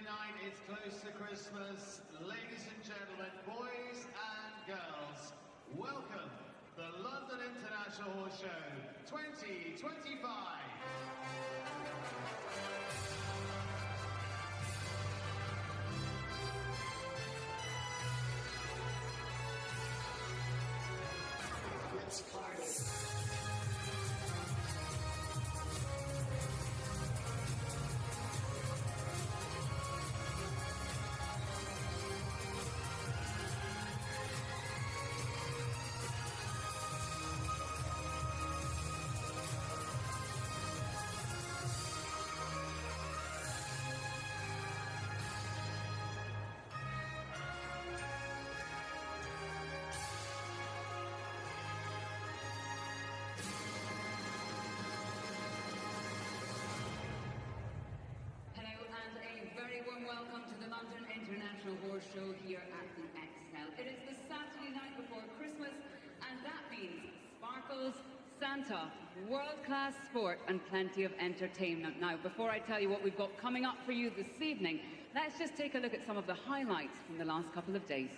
night, it's close to Christmas. Ladies and gentlemen, boys and girls, welcome the London International Horse Show 2025. Let's party. And a very warm welcome to the London International Horse Show here at the Excel. It is the Saturday night before Christmas, and that means sparkles, Santa, world-class sport, and plenty of entertainment. Now, before I tell you what we've got coming up for you this evening, let's just take a look at some of the highlights from the last couple of days.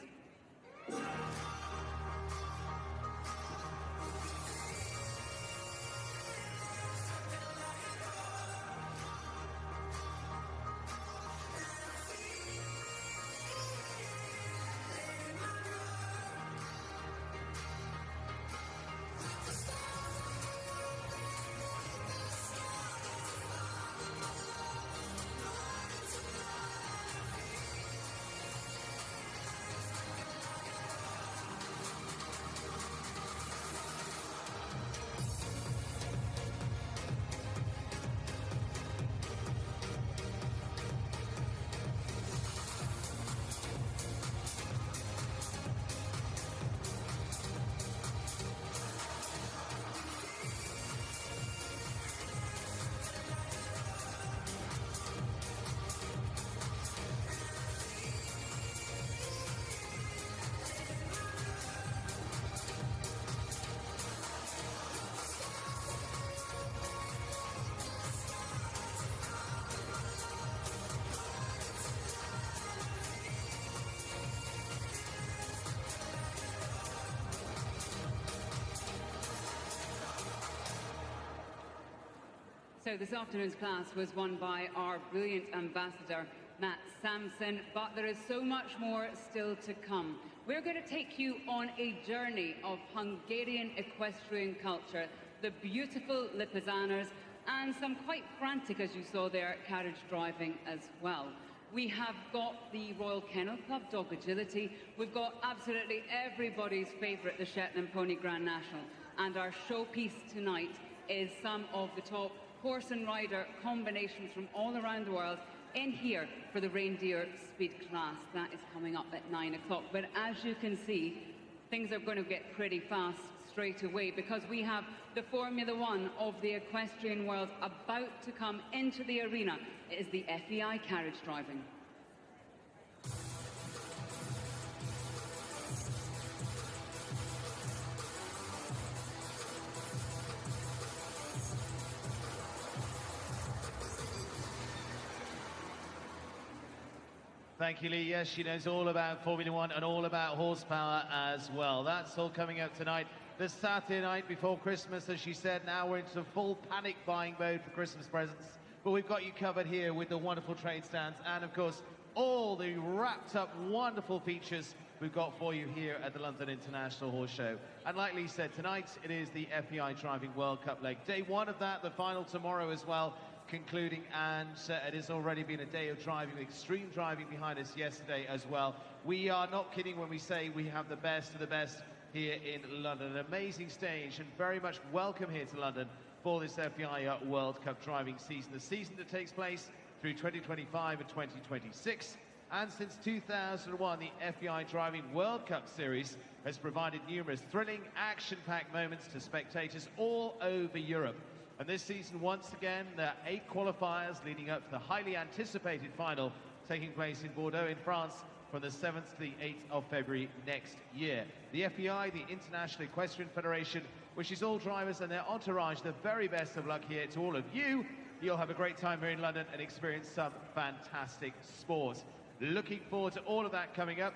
So this afternoon's class was won by our brilliant ambassador, Matt Sampson, but there is so much more still to come. We're going to take you on a journey of Hungarian equestrian culture, the beautiful Lipizaners, and some quite frantic, as you saw there, carriage driving as well. We have got the Royal Kennel Club Dog Agility. We've got absolutely everybody's favourite, the Shetland Pony Grand National. And our showpiece tonight is some of the top horse and rider combinations from all around the world in here for the reindeer speed class. That is coming up at 9 o'clock. But as you can see, things are going to get pretty fast straight away, because we have the Formula One of the equestrian world about to come into the arena. It is the FEI carriage driving. Thank you, Lee. Yes, she knows all about Formula One and all about horsepower as well. That's all coming up tonight, the Saturday night before Christmas. As she said, now we're into full panic buying mode for Christmas presents. But we've got you covered here with the wonderful trade stands and, of course, all the wrapped up wonderful features we've got for you here at the London International Horse Show. And like Lee said, tonight it is the FEI Driving World Cup leg. Day one of that, the final tomorrow as well, concluding, and it has already been a day of driving, extreme driving behind us yesterday as well. We are not kidding when we say we have the best of the best here in London. An amazing stage, and very much welcome here to London for this FEI World Cup driving season. The season that takes place through 2025 and 2026. And since 2001, the FEI Driving World Cup Series has provided numerous thrilling, action-packed moments to spectators all over Europe. And this season, once again, there are 8 qualifiers leading up to the highly anticipated final taking place in Bordeaux in France from the 7th to the 8th of February next year. The FEI, the International Equestrian Federation, wishes all drivers and their entourage the very best of luck here. To all of you, you'll have a great time here in London and experience some fantastic sport. Looking forward to all of that coming up.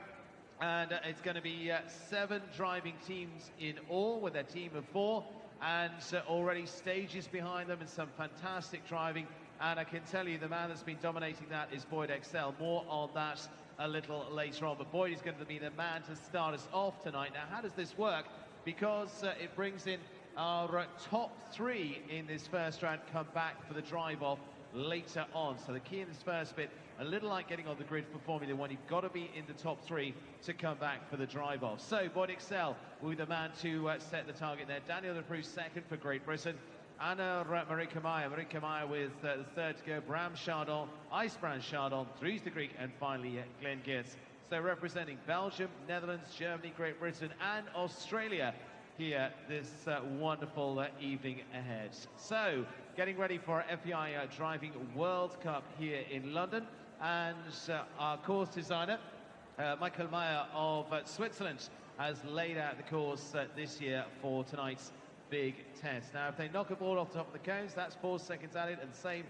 And it's going to be 7 driving teams in all with a team of 4, and already stages behind them and some fantastic driving. And I can tell you the man that's been dominating that is Boyd Excel. More on that a little later on, but Boyd is going to be the man to start us off tonight. Now, how does this work? Because it brings in our top 3 in this first round come back for the drive-off later on. So the key in this first bit, a little like getting on the grid for Formula 1, you've got to be in the top 3 to come back for the drive-off. So Boyd Excel will be the man to set the target there. Daniel De Proust second for Great Britain. Anna Marika Meyer with the third to go. Bram Chardon, IJsbrand Chardon, Dries de Greek, and finally Glenn Geerts. So representing Belgium, Netherlands, Germany, Great Britain, and Australia here this wonderful evening ahead. So getting ready for our FEI Driving World Cup here in London, and our course designer Michael Meyer of Switzerland has laid out the course this year for tonight's big test. Now, if they knock a ball off the top of the cones, that's 4 seconds added, and same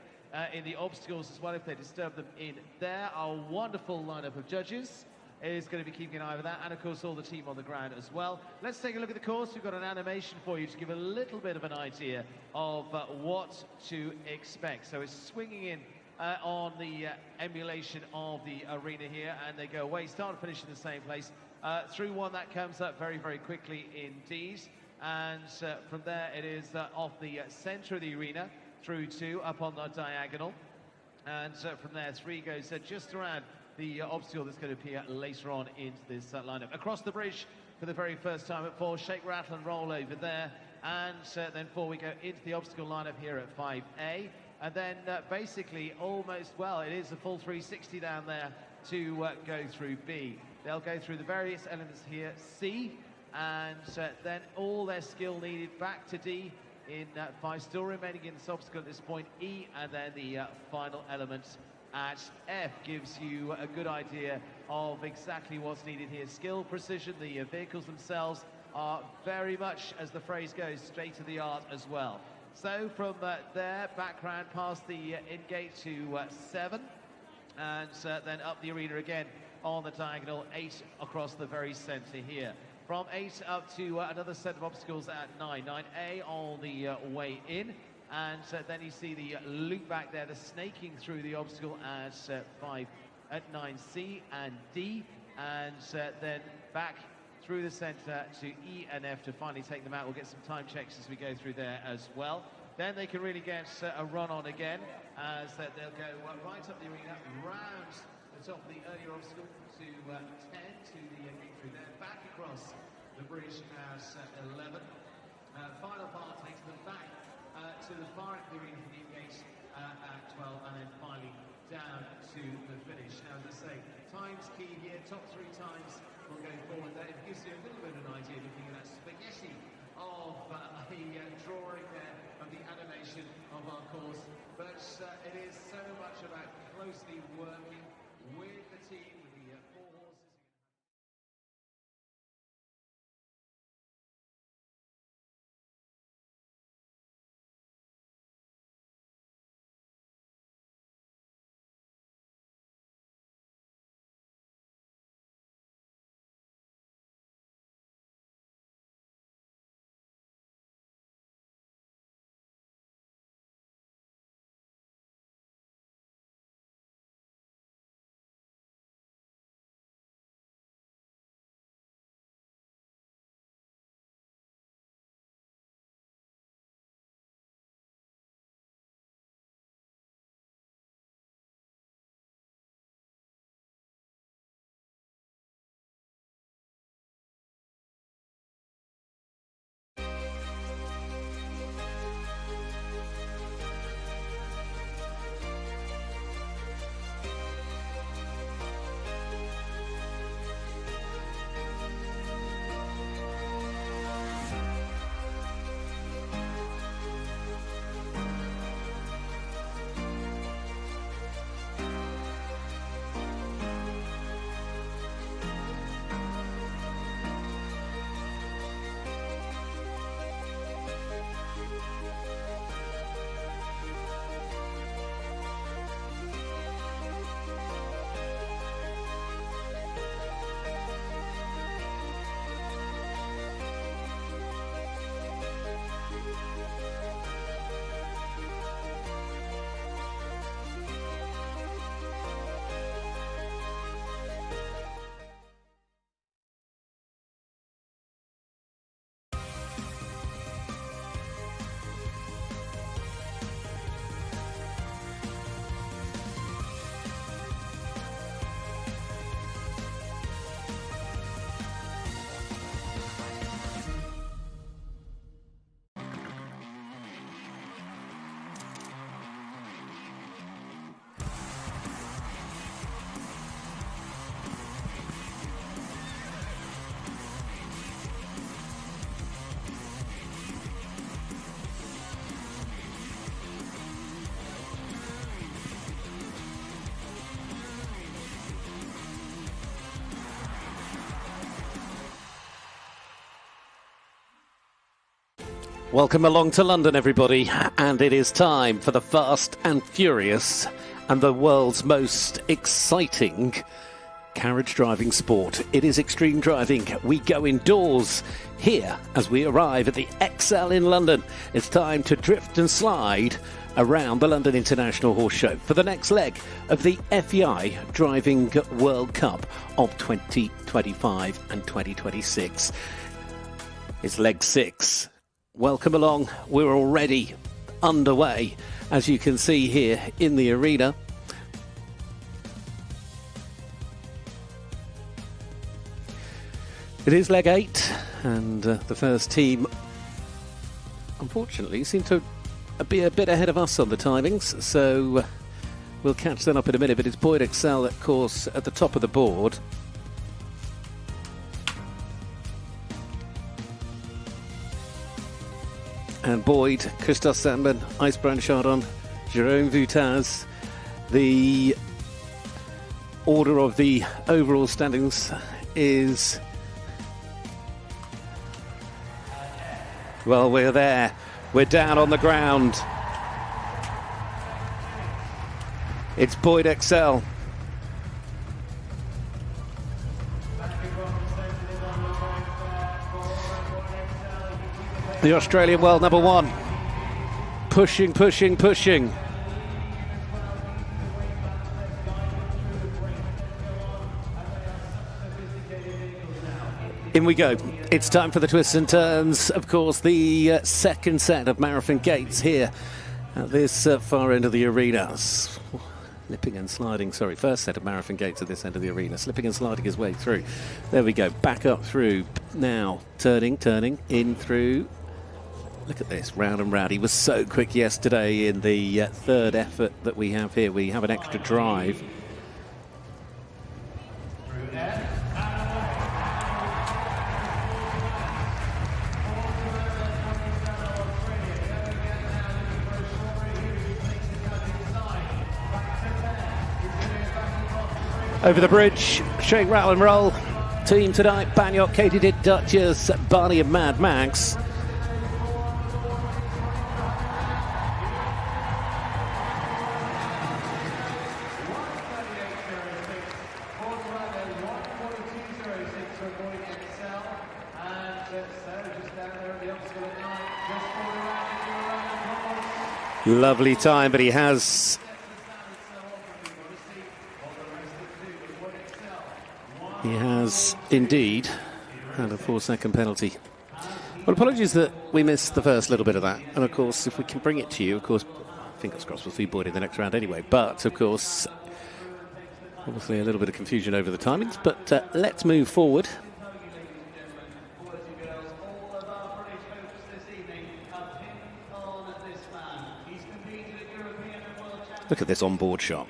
in the obstacles as well if they disturb them in there. Our wonderful lineup of judges is going to be keeping an eye over that, and of course all the team on the ground as well. Let's take a look at the course. We've got an animation for you to give a little bit of an idea of what to expect. So it's swinging in on the emulation of the arena here, and they go away, start and finish in the same place. Through one, that comes up very, very quickly indeed. And from there it is off the centre of the arena, through 2, up on the diagonal. And from there, 3 goes just around the obstacle that's going to appear later on into this lineup. Across the bridge for the very first time at 4, shake, rattle and roll over there. And then 4, we go into the obstacle lineup here at 5A. And then basically almost, well, it is a full 360 down there to go through B. They'll go through the various elements here, C, and then all their skill needed back to D in 5, still remaining in this obstacle at this point, E, and then the final element at F gives you a good idea of exactly what's needed here. Skill, precision, the vehicles themselves are very much, as the phrase goes, state of the art as well. So from there, background past the in-gate to 7, and then up the arena again on the diagonal, 8 across the very centre here. From 8 up to another set of obstacles at 9. 9A on the way in, and then you see the loop back there, the snaking through the obstacle at 5, at 9C and D, and then back through the centre to E and F to finally take them out. We'll get some time checks as we go through there as well. Then they can really get a run on again, as they'll go right up the arena, round the top of the earlier obstacle to 10 to the gate through there, back across the bridge at 11. Final part takes them back to the far end of the arena for the gate at 12, and then finally down to the finish. Now, as I say, time's key here, top 3 times will go forward there. It gives you a little bit of an idea looking at that spaghetti of a drawing there of the animation of our course, but it is so much about closely working with the team, with the 4 horses. Welcome along to London, everybody, and it is time for the Fast and Furious and the world's most exciting carriage driving sport. It is extreme driving. We go indoors here as we arrive at the ExCeL in London. It's time to drift and slide around the London International Horse Show for the next leg of the FEI Driving World Cup of 2025 and 2026. It's leg 6. Welcome along. We're already underway, as you can see here in the arena. It is leg 8, and the first team, unfortunately, seem to be a bit ahead of us on the timings, so we'll catch that up in a minute. But it's Boyd ExCeL, of course, at the top of the board. And Boyd, Christophe Sambon, Icebrand Chardon, Jerome Vutaz. The order of the overall standings is... Well, we're there. We're down on the ground. It's Boyd ExCeL. The Australian world number 1. Pushing, pushing, pushing. In we go. It's time for the twists and turns. Of course, the second set of marathon gates here at this far end of the arena. Slipping and sliding, first set of marathon gates at this end of the arena. Slipping and sliding his way through. There we go. Back up through. Now, turning, in through. Look at this, round and round. He was so quick yesterday in the third effort that we have here. We have an extra drive. Over the bridge, shake, rattle and roll. Team tonight, Banyok, Katie Did, Duchess, Barney and Mad Max. Lovely time, but he has indeed had a 4-second penalty. Well, apologies that we missed the first little bit of that. And of course, if we can bring it to you, of course, fingers crossed we'll see Boyd in the next round anyway. But of course, obviously a little bit of confusion over the timings. But let's move forward. Look at this onboard shot.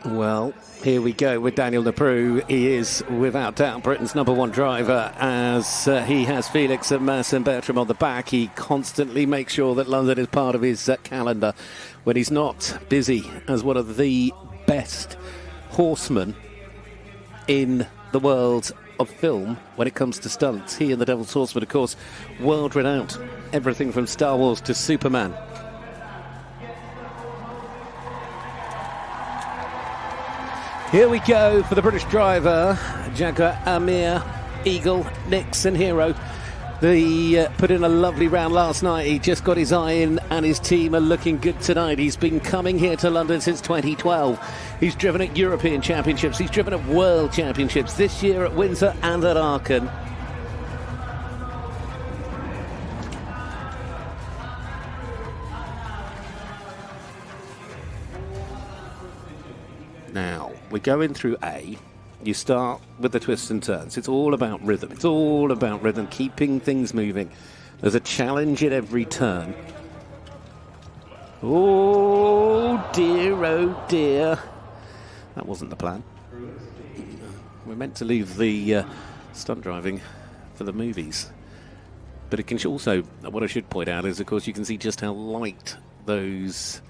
Well, here we go with Daniel Naprou. He is, without doubt, Britain's number 1 driver, as he has Felix and Marcin Bertram on the back. He constantly makes sure that London is part of his calendar when he's not busy as one of the best horsemen in the world of film when it comes to stunts. He and the Devil's Horseman, of course, world renowned. Everything from Star Wars to Superman. Here we go for the British driver, Jaguar Amir, Eagle, Nixon Hero. They put in a lovely round last night. He just got his eye in, and his team are looking good tonight. He's been coming here to London since 2012. He's driven at European Championships. He's driven at World Championships. This year at Windsor and at Aachen. Now, we're going through A. You start with the twists and turns. It's all about rhythm. It's all about rhythm, keeping things moving. There's a challenge at every turn. Oh dear. That wasn't the plan. We're meant to leave the stunt driving for the movies. But it can also, what I should point out is, of course, you can see just how light those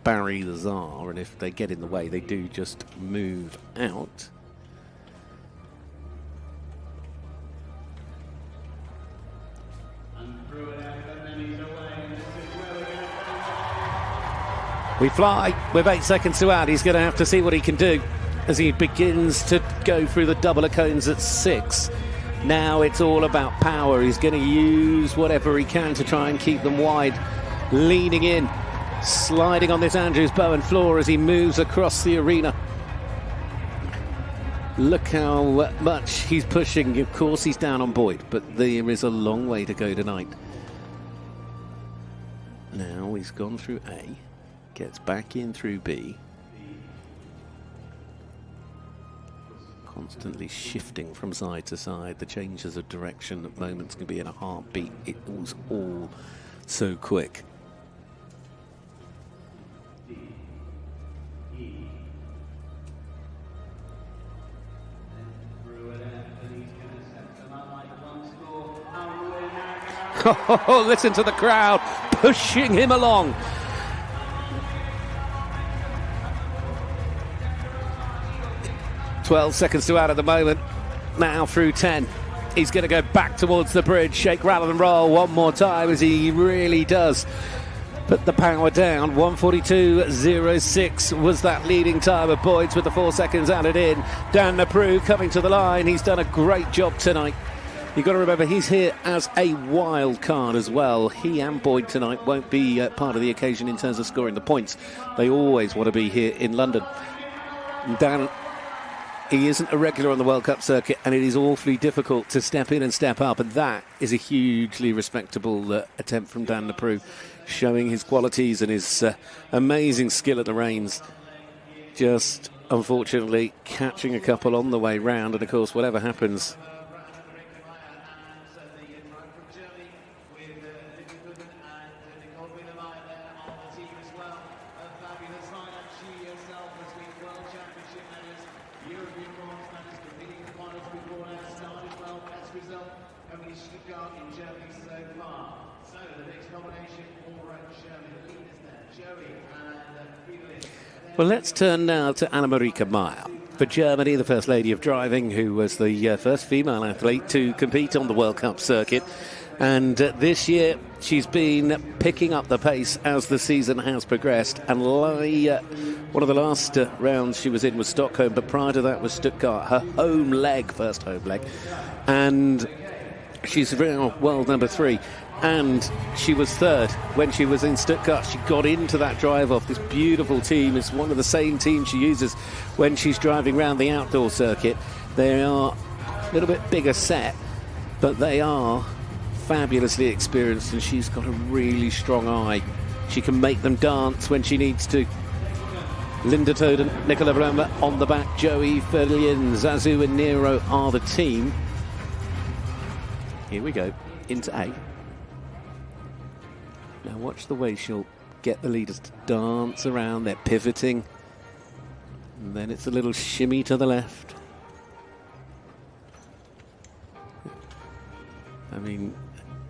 barriers are, and if they get in the way, they do just move out. We fly with 8 seconds to add. He's going to have to see what he can do as he begins to go through the double of cones at 6. Now it's all about power. He's going to use whatever he can to try and keep them wide. Leaning in, sliding on this Andrews Bowen floor as he moves across the arena. Look how much he's pushing. Of course he's down on Boyd, but there is a long way to go tonight. Now he's gone through A. Gets back in through B. Constantly shifting from side to side. The changes of direction at moments can be in a heartbeat. It was all so quick. Oh, listen to the crowd pushing him along. 12 seconds to add at the moment. Now through 10. He's going to go back towards the bridge. Shake, rattle and roll one more time as he really does put the power down. 1:42.06 was that leading time of Boyd's with the 4 seconds added in. Dan Napru coming to the line. He's done a great job tonight. You've got to remember he's here as a wild card as well. He and Boyd tonight won't be part of the occasion in terms of scoring the points. They always want to be here in London. Dan, he isn't a regular on the World Cup circuit, and it is awfully difficult to step in and step up, and that is a hugely respectable attempt from Dan Napru, showing his qualities and his amazing skill at the reins. Just, unfortunately, catching a couple on the way round, and of course, whatever happens, well, let's turn now to Anna-Marika Meyer. For Germany, the First Lady of Driving, who was the first female athlete to compete on the World Cup circuit. And this year, she's been picking up the pace as the season has progressed. And one of the last rounds she was in was Stockholm, but prior to that was Stuttgart, her home leg, first home leg. And she's now world number 3. And she was third when she was in Stuttgart. She got into that drive off this beautiful team. It's one of the same teams she uses when she's driving around the outdoor circuit. They are a little bit bigger set, but they are fabulously experienced, and she's got a really strong eye. She can make them dance when she needs to. Linda Toden, Nicola Blomberg on the back, Joey Ferlin, Zazu and Nero are the team. Here we go, into A. Now watch the way she'll get the leaders to dance around. They're pivoting. And then it's a little shimmy to the left. I mean,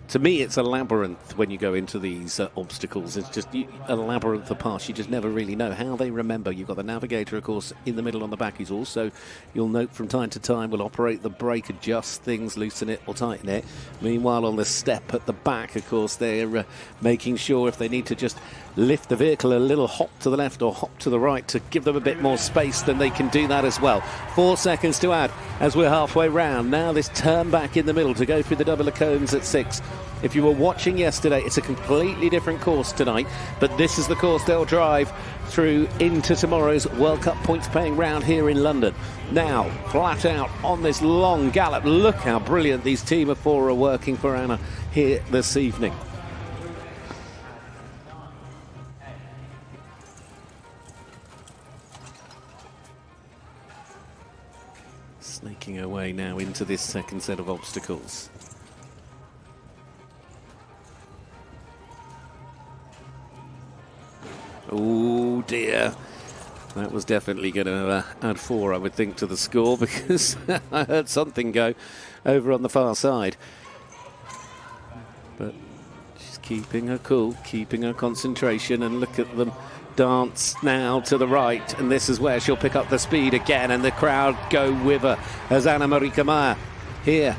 to me, it's a labyrinth when you go into these obstacles. It's just a labyrinth of paths. You just never really know how they remember. You've got the navigator, of course, in the middle on the back. He's also, you'll note from time to time, will operate the brake, adjust things, loosen it or tighten it. Meanwhile, on the step at the back, of course, they're making sure if they need to just lift the vehicle a little hop to the left or hop to the right to give them a bit more space, then they can do that as well. 4 seconds to add as we're halfway round. Now this turn back in the middle to go through the double of cones at 6. If you were watching yesterday, it's a completely different course tonight, but this is the course they'll drive through into tomorrow's World Cup points-paying round here in London. Now, flat out on this long gallop. Look how brilliant these team of 4 are working for Anna here this evening. Snaking her way now into this second set of obstacles. Oh dear, that was definitely going to add 4, I would think, to the score, because I heard something go over on the far side. But she's keeping her cool, keeping her concentration, and look at them Dance now to the right, and this is where she'll pick up the speed again, and the crowd go with her as Anna Marika Meyer here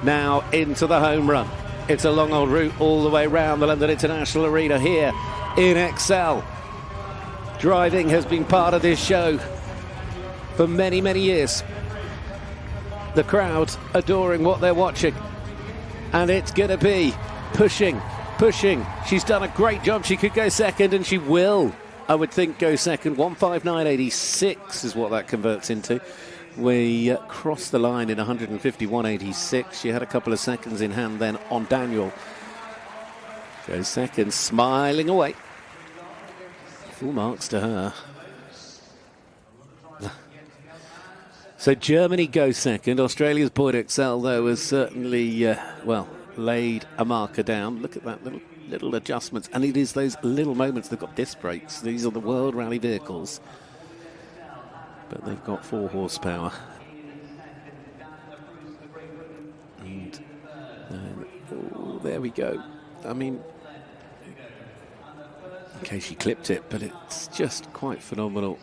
now into the home run. It's a long old route all the way around the London International Arena here in Excel. Driving has been part of this show for many, many years. The crowd adoring what they're watching, and it's going to be pushing. She's done a great job. She could go second, and she will, I would think, go second. 159.86 is what that converts into. We crossed the line in 151.86. She had a couple of seconds in hand then on Daniel. Goes second, smiling away. Full marks to her. So Germany goes second. Australia's Boyd Excel, though, has certainly, laid a marker down. Look at that little adjustments, and it is those little moments. They've got disc brakes. These are the World Rally vehicles, but they've got 4 horsepower. And there we go. I mean, okay, she clipped it, but it's just quite phenomenal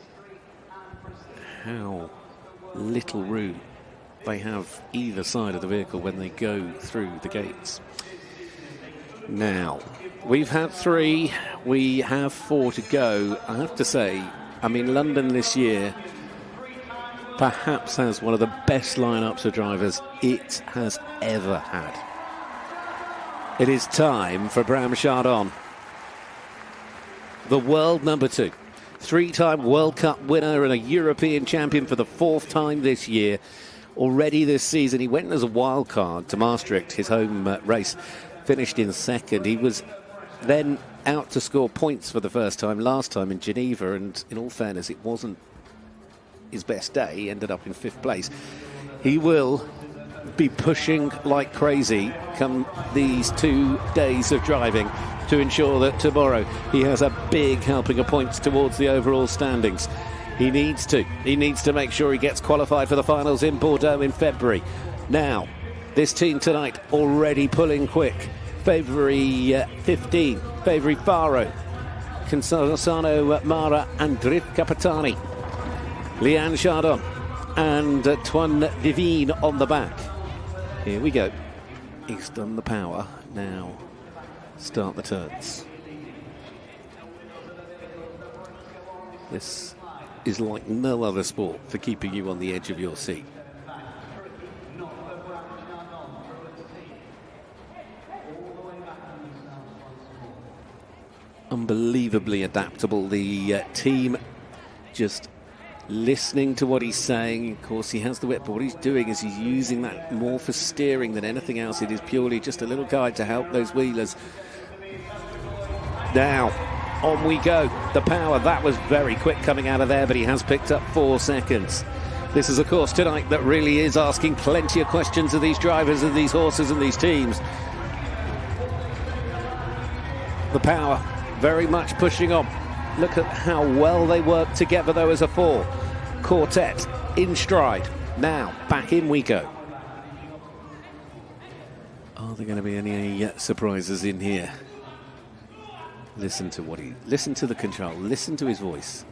how little room they have either side of the vehicle when they go through the gates. Now, we've had 3, we have 4 to go. I have to say, I mean, London this year perhaps has one of the best lineups of drivers it has ever had. It is time for Bram Chardon, the world number 2. 3-time World Cup winner and a European champion for the 4th time this year. Already this season, he went as a wild card to Maastricht, his home race, finished in second. He was then out to score points for the first time last time in Geneva, and in all fairness, it wasn't his best day. He ended up in 5th place. He will be pushing like crazy come these 2 days of driving to ensure that tomorrow he has a big helping of points towards the overall standings. He needs to make sure he gets qualified for the finals in Bordeaux in February. Now, this team tonight already pulling quick. February 15, February Faro, Consano Mara and Drift Capitani, Leanne Chardon and Twan Divine on the back. Here we go. He's done the power. Now, start the turns. This is like no other sport for keeping you on the edge of your seat. Unbelievably adaptable. The team just listening to what he's saying. Of course, he has the whip, but what he's doing is he's using that more for steering than anything else. It is purely just a little guide to help those wheelers. Now, on we go. The power, that was very quick coming out of there, but he has picked up 4 seconds. This is a course tonight that really is asking plenty of questions of these drivers and these horses and these teams. The power, very much pushing on. Look at how well they work together, though, as a 4. Quartet in stride. Now, back in we go. Are there going to be any surprises in here? Listen to listen to the control, listen to his voice.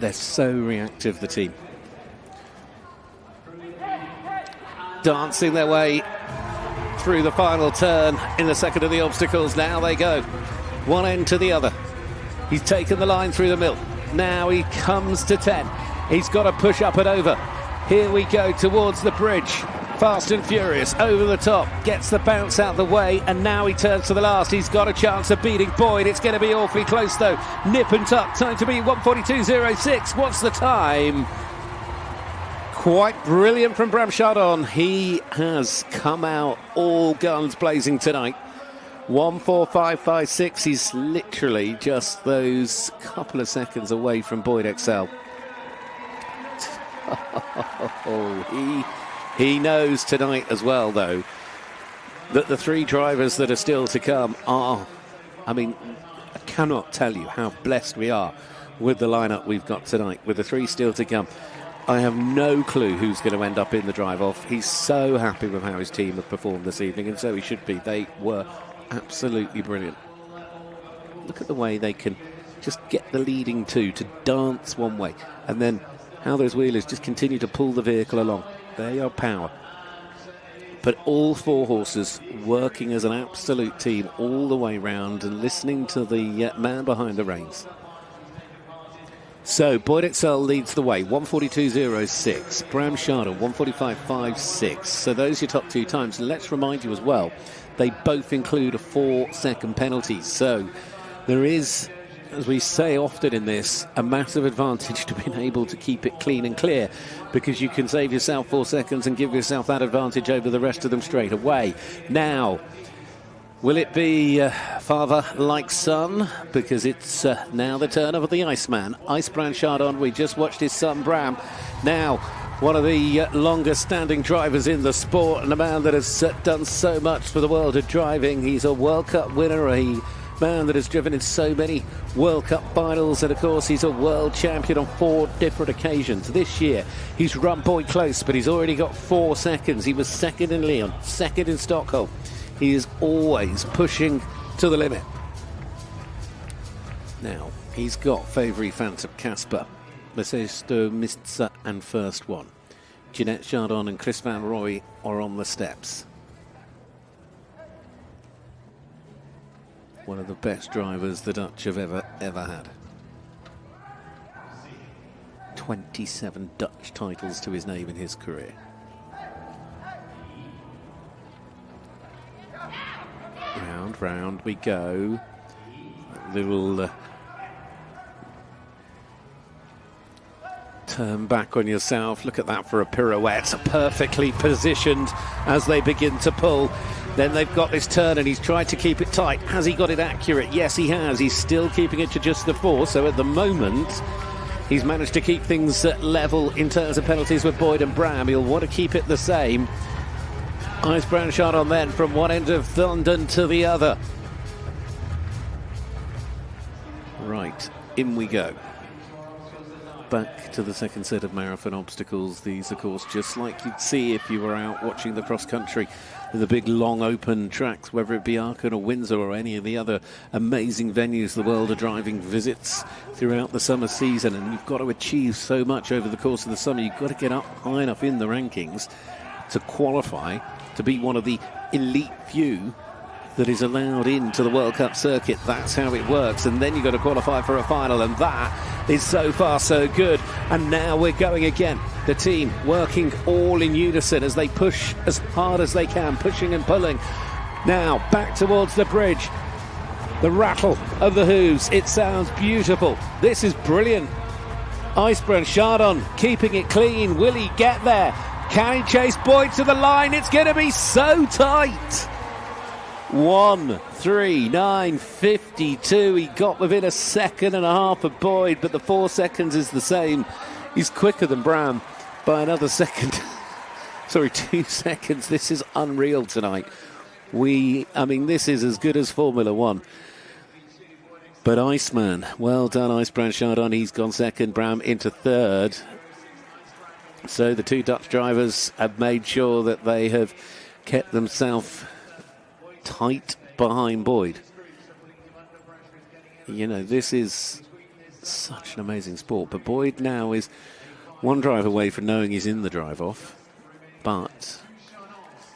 They're so reactive, the team. Dancing their way through the final turn in the second of the obstacles. Now they go, one end to the other. He's taken the line through the middle. Now he comes to 10. He's got to push up and over. Here we go towards the bridge. Fast and furious, over the top. Gets the bounce out the way, and now he turns to the last. He's got a chance of beating Boyd. It's going to be awfully close, though. Nip and tuck. Time to beat 1:42.06. What's the time? Quite brilliant from Bram Chardon. He has come out all guns blazing tonight. 1:45.56. He's literally just those couple of seconds away from Boyd Excel. He knows tonight as well, though, that the 3 drivers that are still to come are, I mean, I cannot tell you how blessed we are with the lineup we've got tonight, with the 3 still to come. I have no clue who's going to end up in the drive-off. He's so happy with how his team have performed this evening, and so he should be. They were absolutely brilliant. Look at the way they can just get the leading 2 to dance one way, and then how those wheelers just continue to pull the vehicle along. They are power. But all 4 horses working as an absolute team all the way round and listening to the man behind the reins. So Boyd Excel leads the way, 142.06. Bram Chardon, 145.56. So those are your top 2 times. And let's remind you as well, they both include a 4-second penalty. So there is, as we say often in this, a massive advantage to being able to keep it clean and clear, because you can save yourself 4 seconds and give yourself that advantage over the rest of them straight away. Now, will it be father like son? Because it's now the turn of the Iceman. Ice Bram Chardon, we just watched his son Bram. Now, one of the longest standing drivers in the sport, and a man that has done so much for the world of driving. He's a World Cup winner, a man that has driven in so many World Cup finals, and of course he's a world champion on 4 different occasions. This year he's run Boyd close, but he's already got 4 seconds. He was second in Lyon, second in Stockholm. He is always pushing to the limit. Now he's got Favori Phantom Casper, Mercedes Mistza and First One. Jeanette Chardon and Chris Van Rooij are on the steps. One of the best drivers the Dutch have ever had. 27 Dutch titles to his name in his career. Round we go. Little turn back on yourself. Look at that for a pirouette. Perfectly positioned as they begin to pull. Then they've got this turn, and he's tried to keep it tight. Has he got it accurate? Yes, he has. He's still keeping it to just the 4. So at the moment, he's managed to keep things level in terms of penalties with Boyd and Bram. He'll want to keep it the same. Ice Bram Chardon then from one end of London to the other. Right, in we go. Back to the second set of marathon obstacles. These, of course, just like you'd see if you were out watching the cross-country, the big long open tracks, whether it be Aachen or Windsor or any of the other amazing venues the world of driving visits throughout the summer season. And you've got to achieve so much over the course of the summer. You've got to get up high enough in the rankings to qualify to be one of the elite few that is allowed into the World Cup circuit. That's how it works. And then you've got to qualify for a final, and that is so far so good. And now we're going again. The team working all in unison as they push as hard as they can, pushing and pulling. Now back towards the bridge. The rattle of the hooves. It sounds beautiful. This is brilliant. Ice Bram Chardon keeping it clean. Will he get there? Can he chase Boyd to the line? It's going to be so tight. 1:39.52. He got within a second and a half of Boyd, but the 4 seconds is the same. He's quicker than Bram by another second. Sorry, 2 seconds. This is unreal tonight. This is as good as Formula One. But Iceman, well done, Ice Bram Chardon. He's gone second, Bram into third. So the 2 Dutch drivers have made sure that they have kept themselves tight behind Boyd. You know, this is such an amazing sport. But Boyd now is one drive away from knowing he's in the drive-off. But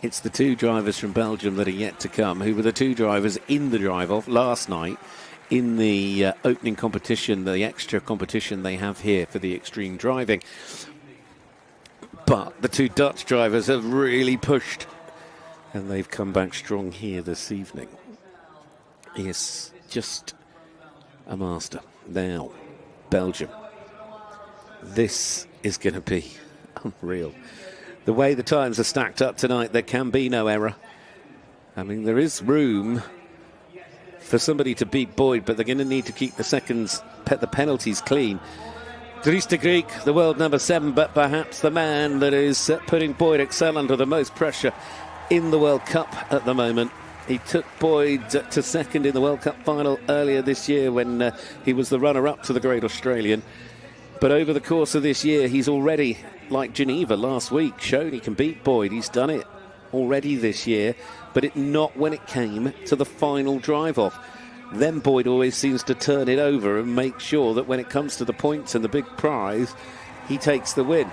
it's the 2 drivers from Belgium that are yet to come, who were the 2 drivers in the drive-off last night in the opening competition, the extra competition they have here for the extreme driving. But the 2 Dutch drivers have really pushed, and they've come back strong here this evening. He is just a master. Now, Belgium. This is going to be unreal. The way the times are stacked up tonight, there can be no error. I mean, there is room for somebody to beat Boyd, but they're going to need to keep the penalties clean. Dries de Greek, the world number 7, but perhaps the man that is putting Boyd Excel under the most pressure in the World Cup at the moment. He took Boyd to second in the World Cup final earlier this year when he was the runner-up to the Great Australian. But over the course of this year, he's already, like Geneva last week, shown he can beat Boyd. He's done it already this year, but not when it came to the final drive-off. Then Boyd always seems to turn it over and make sure that when it comes to the points and the big prize, he takes the win.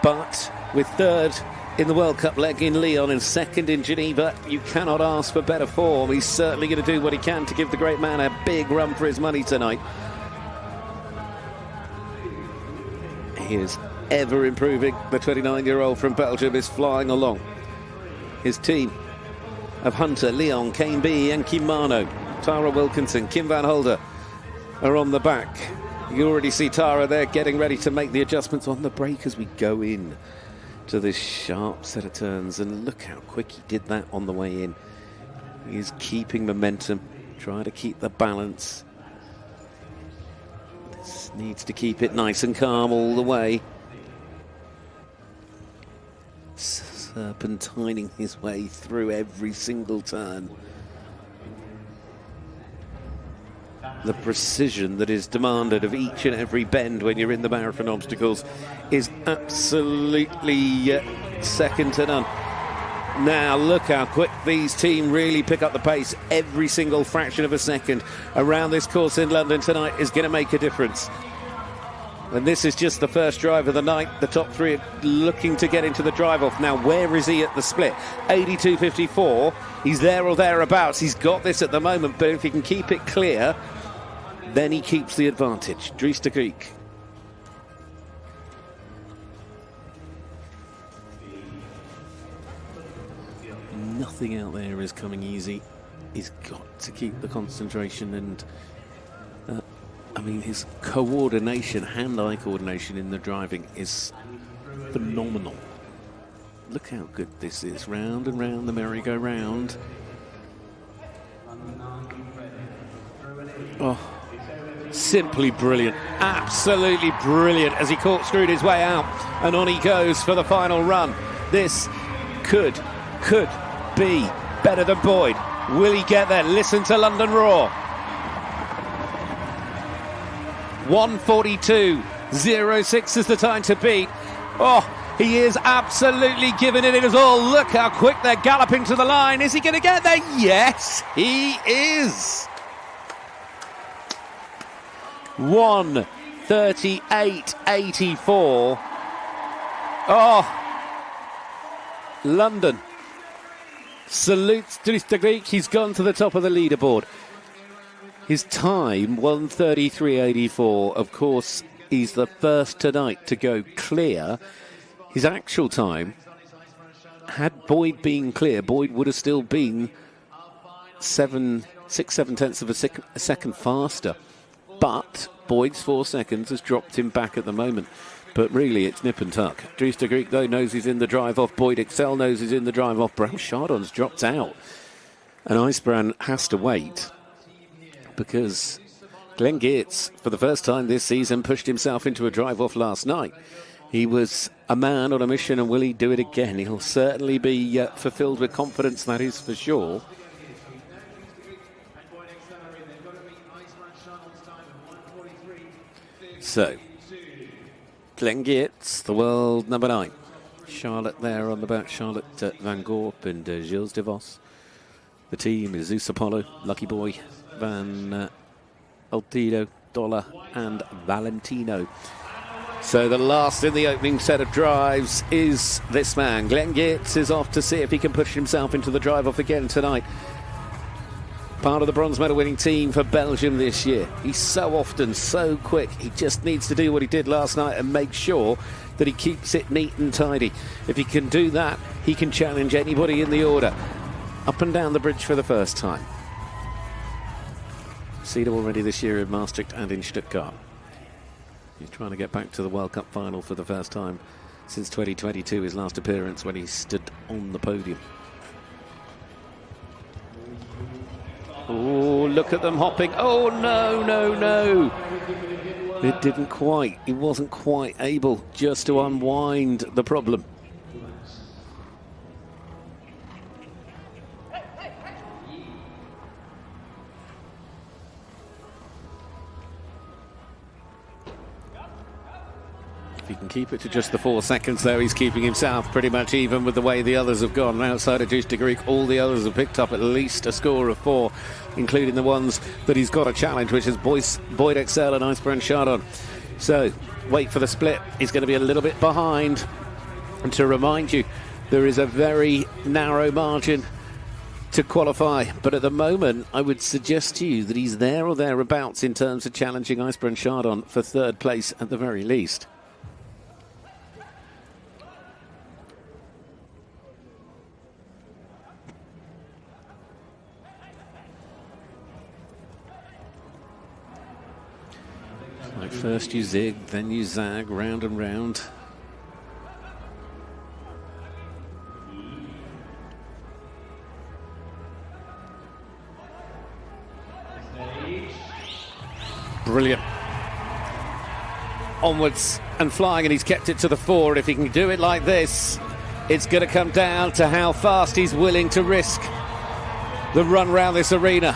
But with third in the World Cup leg in Lyon and second in Geneva, you cannot ask for better form. He's certainly going to do what he can to give the great man a big run for his money tonight. He is ever improving. The 29-year-old from Belgium is flying along. His team of Hunter, Leon, Kane B and Kimano, Tara Wilkinson, Kim Van Hulder are on the back. You already see Tara there getting ready to make the adjustments on the brake as we go in to this sharp set of turns. And look how quick he did that on the way in. He's keeping momentum, trying to keep the balance. This needs to keep it nice and calm all the way. Serpentining his way through every single turn. The precision that is demanded of each and every bend when you're in the marathon obstacles is absolutely second to none. Now look how quick these teams really pick up the pace. Every single fraction of a second around this course in London tonight is going to make a difference. And this is just the first drive of the night. The top three are looking to get into the drive-off. Now, where is he at the split? 82.54. He's there or thereabouts. He's got this at the moment, but if he can keep it clear, then he keeps the advantage. Dries de Greek. Nothing out there is coming easy. He's got to keep the concentration and... I mean, his coordination, hand-eye coordination in the driving is phenomenal. Look how good this is. Round and round the merry-go-round. Oh, simply brilliant. Absolutely brilliant as he corkscrewed his way out. And on he goes for the final run. This could be better than Boyd. Will he get there? Listen to London Roar. 1:42.06 is the time to beat. Oh, he is absolutely giving it his all. Look how quick they're galloping to the line. Is he going to get there? Yes, he is. 1:38.84. Oh, London salutes Dries de Greek. He's gone to the top of the leaderboard. His time, 1:33.84. Of course, he's the first tonight to go clear. His actual time, had Boyd been clear, Boyd would have still been 6-7 tenths of a second faster. But Boyd's 4 seconds has dropped him back at the moment. But really, it's nip and tuck. Dries de Greek, though, knows he's in the drive-off. Boyd Excel knows he's in the drive-off. Brown Chardon's dropped out. And Icebrand has to wait, because Glenn Geertz, for the first time this season, pushed himself into a drive-off last night. He was a man on a mission, and will he do it again? He'll certainly be fulfilled with confidence, that is for sure. So, Glenn Geertz, the world number 9. Charlotte there on the back, Charlotte Van Gorp and Gilles de Vos. The team is Zeus Apollo, Lucky Boy, Van Altido, Dollar and Valentino. So the last in the opening set of drives is this man. Glenn Geertz is off to see if he can push himself into the drive-off again tonight. Part of the bronze medal winning team for Belgium this year. He's so often so quick. He just needs to do what he did last night and make sure that he keeps it neat and tidy. If he can do that, he can challenge anybody in the order. Up and down the bridge for the first time. Seen him already this year in Maastricht and in Stuttgart. He's trying to get back to the World Cup final for the first time since 2022, his last appearance when he stood on the podium. Oh, look at them hopping. Oh, no, no, no. It didn't quite. He wasn't quite able just to unwind the problem. can keep it to just the 4 seconds, though. He's keeping himself pretty much even with the way the others have gone. Outside of Juice de Greek, all the others have picked up at least a score of 4, including the ones that he's got a challenge, which is Boyd Excel and Icebrand Chardon. So, wait for the split. He's going to be a little bit behind. And to remind you, there is a very narrow margin to qualify, but at the moment I would suggest to you that he's there or thereabouts in terms of challenging Icebrand Chardon for 3rd place at the very least. Like first you zig, then you zag, round and round. Brilliant. Onwards and flying, and he's kept it to the 4. If he can do it like this, it's going to come down to how fast he's willing to risk the run round this arena.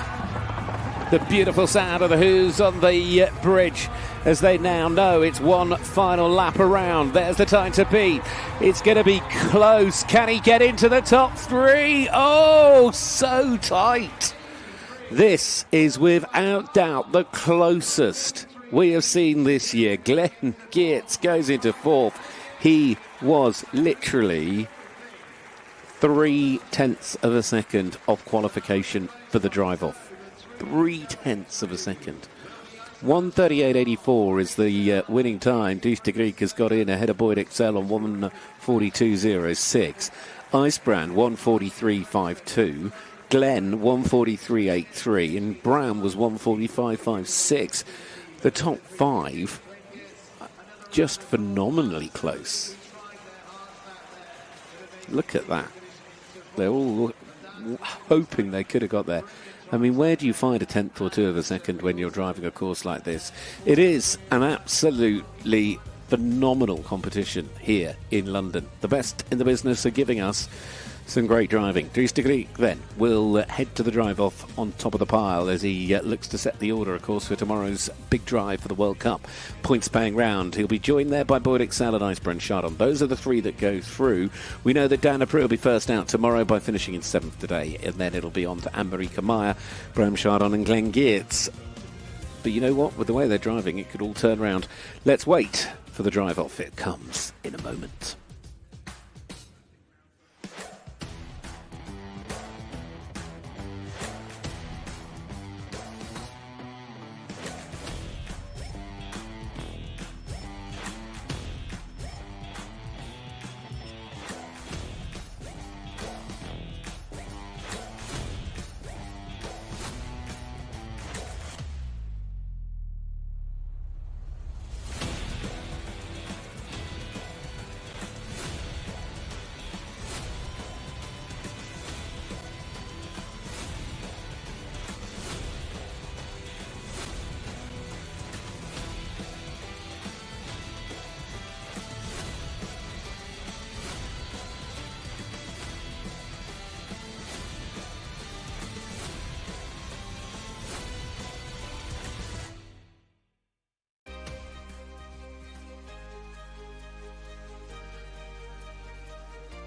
The beautiful sound of the Who's on the bridge as they now know it's one final lap around. There's the time to beat. It's going to be close. Can he get into the top 3? Oh, so tight. This is without doubt the closest we have seen this year. Glenn Geertz goes into 4th. He was literally 0.3 of a second off qualification for the drive-off. 0.3 of a second. 1:38.84 is the winning time. Juice de Greek has got in ahead of Boyd Excel on 1:42.06. Icebrand 1:43.52. Glenn 1:43.83 and Brown was 1:45.56. The top 5 just phenomenally close. Look at that. They're all hoping they could have got there. I mean, where do you find a 10th or 2 of a second when you're driving a course like this? It is an absolutely phenomenal competition here in London. The best in the business are giving us some great driving. Juice de Greek then will head to the drive-off on top of the pile as he looks to set the order, of course, for tomorrow's big drive for the World Cup points-paying round. He'll be joined there by Boyd Excel and Icebrand Chardon. Those are the 3 that go through. We know that Dan April will be first out tomorrow by finishing in 7th today, and then it'll be on to Anne-Marika Meyer, Bram Chardon and Glenn Geertz. But you know what? With the way they're driving, it could all turn around. Let's wait for the drive-off. It comes in a moment.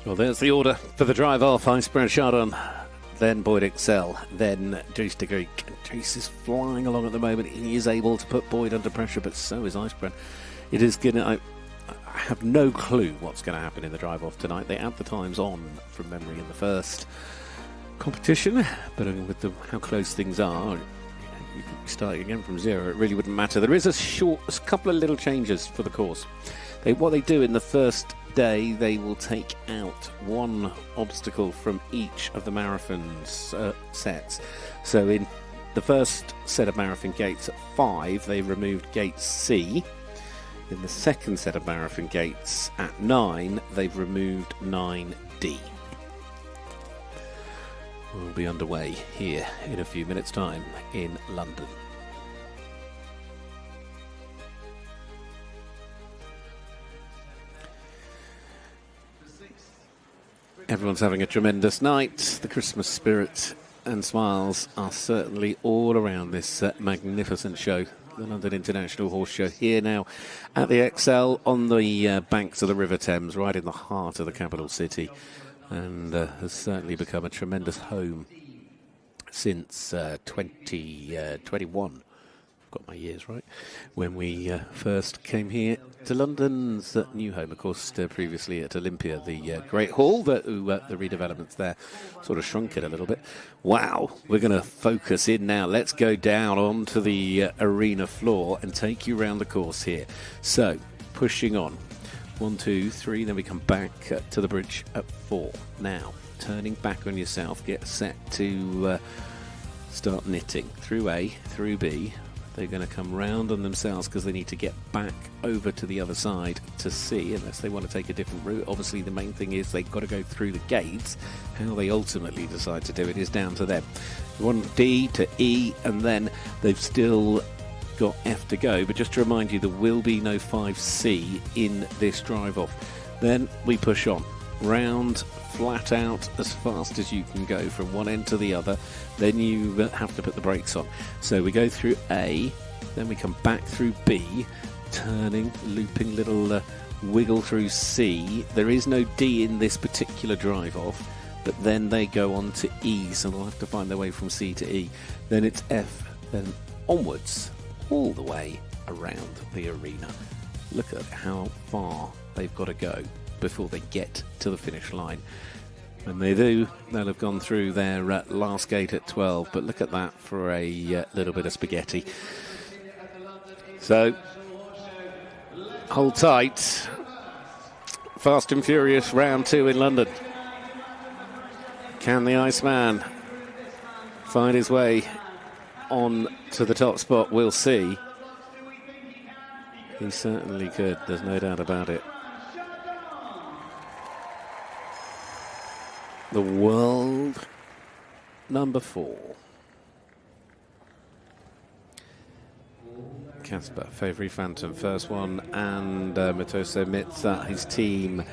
Well, there's the order for the drive-off. Icebrand Chardon, then Boyd Excel, then Juice de Greek. Juice is flying along at the moment. He is able to put Boyd under pressure, but so is Icebrand. It is going to... I have no clue what's going to happen in the drive-off tonight. They add the times on from memory in the first competition, but with how close things are, you could be starting again from 0. It really wouldn't matter. There is a couple of little changes for the course. What they do in the first day, they will take out 1 obstacle from each of the marathon sets. So in the first set of marathon gates at 5, they removed gate C. In the second set of marathon gates at 9, they've removed 9D. We'll be underway here in a few minutes' time in London. Everyone's having a tremendous night. The Christmas spirit and smiles are certainly all around this magnificent show the London International Horse Show, here now at the ExCeL on the banks of the River Thames, right in the heart of the capital city, and has certainly become a tremendous home since 2021. Got my years right, when we first came here to London's new home, of course, previously at Olympia, the Great Hall, the redevelopments there sort of shrunk it a little bit. Wow, we're going to focus in now. Let's go down onto the arena floor and take you around the course here. So, pushing on. 1, 2, 3, then we come back to the bridge at 4. Now, turning back on yourself, get set to start knitting through A, through B. They're going to come round on themselves because they need to get back over to the other side to C, unless they want to take a different route. Obviously, the main thing is they've got to go through the gates. How they ultimately decide to do it is down to them. One D to E, and then they've still got F to go. But just to remind you, there will be no 5C in this drive-off. Then we push on. Round, flat out, as fast as you can go from one end to the other. Then you have to put the brakes on. So we go through A, then we come back through B, turning, looping, little wiggle through C. There is no D in this particular drive-off, but then they go on to E, so they'll have to find their way from C to E. Then it's F, then onwards, all the way around the arena. Look at how far they've got to go before they get to the finish line. When they do, they'll have gone through their last gate at 12, but look at that for a little bit of spaghetti. So, hold tight. Fast and Furious round 2 in London. Can the Iceman find his way on to the top spot? We'll see. He certainly could, there's no doubt about it. The world number 4. Casper, Favori Phantom, first one, and Matoso Mitza, his team.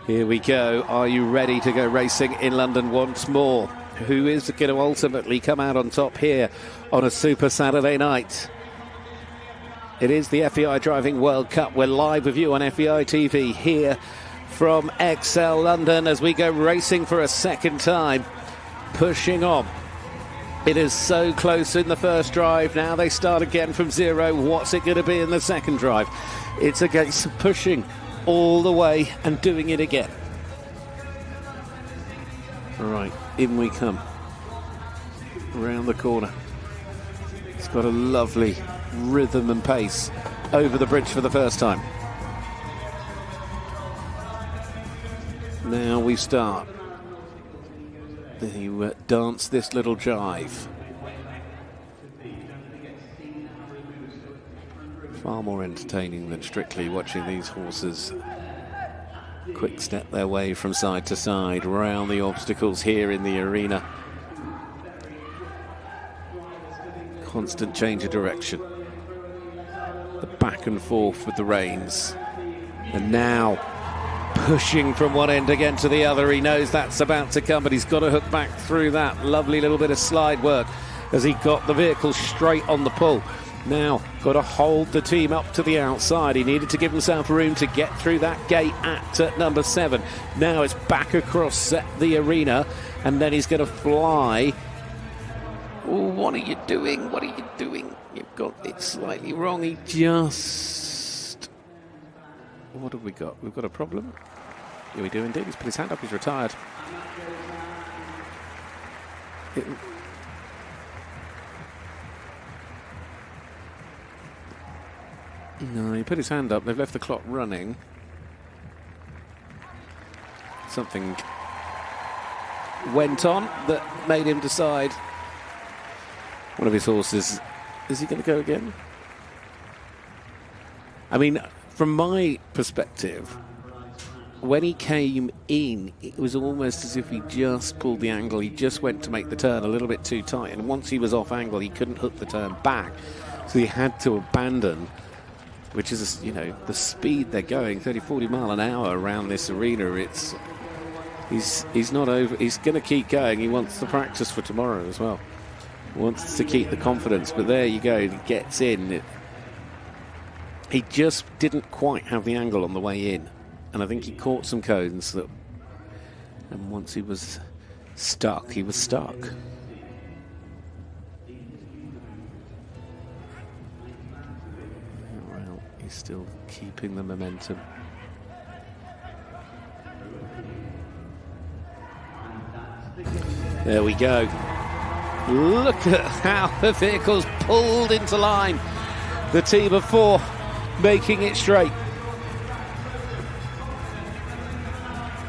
Here we go. Are you ready to go racing in London once more? Who is going to ultimately come out on top here on a Super Saturday night? It is the FEI Driving World Cup. We're live with you on FEI TV here from ExCeL London as we go racing for a second time, pushing on. It is so close in the first drive. Now they start again from 0. What's it going to be in the second drive? It's a case of pushing all the way and doing it again. All right, in we come. Around the corner. It's got a lovely rhythm and pace over the bridge for the first time. Now we start. You dance this little jive. Far more entertaining than strictly watching these horses quick step their way from side to side round the obstacles here in the arena. Constant change of direction. The back and forth with the reins. And now pushing from one end again to the other. He knows that's about to come, but he's got to hook back through that. Lovely little bit of slide work as he got the vehicle straight on the pull. Now got to hold the team up to the outside. He needed to give himself room to get through that gate at number 7. Now it's back across the arena, and then he's going to fly. Oh, what are you doing? What are you doing? You've got it slightly wrong. He just... What have we got? We've got a problem. Yeah, we do indeed. He's put his hand up. He's retired. No, he put his hand up. They've left the clock running. Something went on that made him decide. One of his horses. Is he going to go again? I mean, from my perspective, when he came in, it was almost as if he just pulled the angle. He just went to make the turn a little bit too tight. And once he was off angle, he couldn't hook the turn back. So he had to abandon, which is, you know, the speed they're going, 30, 40 mile an hour around this arena. He's not over. He's going to keep going. He wants the practice for tomorrow as well. Wants to keep the confidence. But there you go. He gets in. He just didn't quite have the angle on the way in. And I think he caught some cones that, and once he was stuck, he was stuck. Well, he's still keeping the momentum. There we go. Look at how the vehicle's pulled into line. The team of 4 making it straight.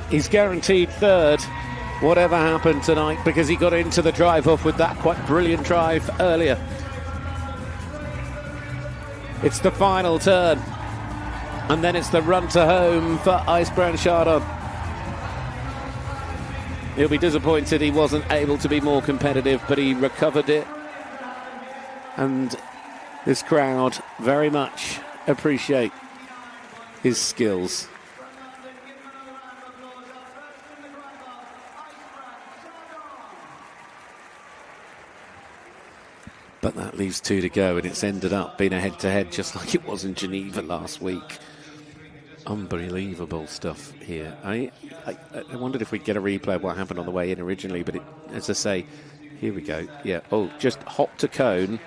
He's guaranteed third, whatever happened tonight, because he got into the drive-off with that quite brilliant drive earlier. It's the final turn, and then it's the run to home for Equestrian Chardon. He'll be disappointed he wasn't able to be more competitive, but he recovered it. And this crowd very much appreciate his skills. But that leaves 2 to go, and it's ended up being a head-to-head just like it was in Geneva last week. Unbelievable stuff here. I wondered if we'd get a replay of what happened on the way in originally, but as I say, here we go. Yeah, just hopped a cone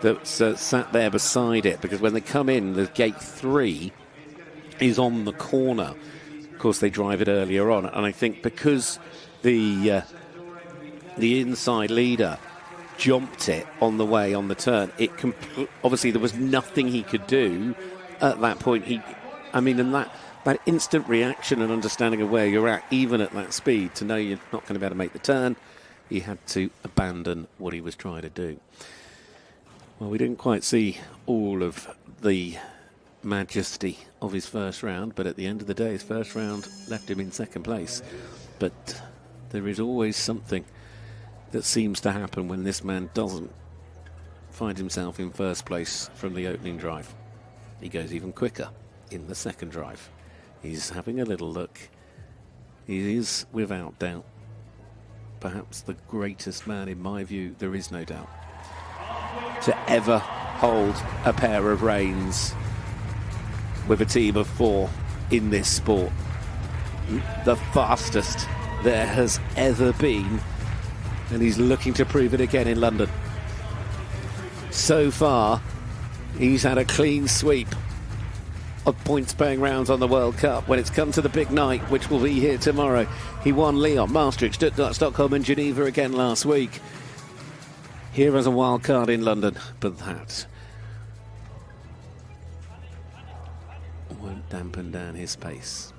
that's sat there beside it, because when they come in, the gate 3 is on the corner. Of course, they drive it earlier on, and I think because the inside leader jumped it on the way on the turn, obviously there was nothing he could do at that point. And that instant reaction and understanding of where you're at, even at that speed, to know you're not going to be able to make the turn, he had to abandon what he was trying to do. Well, we didn't quite see all of the majesty of his first round, but at the end of the day, his first round left him in second place. But there is always something that seems to happen when this man doesn't find himself in first place from the opening drive. He goes even quicker in the second drive. He's having a little look. He is, without doubt, perhaps the greatest man, in my view, there is no doubt, to ever hold a pair of reins with a team of 4 in this sport. The fastest there has ever been, and he's looking to prove it again in London. So far, he's had a clean sweep of points-paying rounds on the World Cup. When it's come to the big night, which will be here tomorrow, he won Lyon, Maastricht, Stuttgart, Stockholm and Geneva again last week. Here as a wild card in London, but that won't dampen down his pace.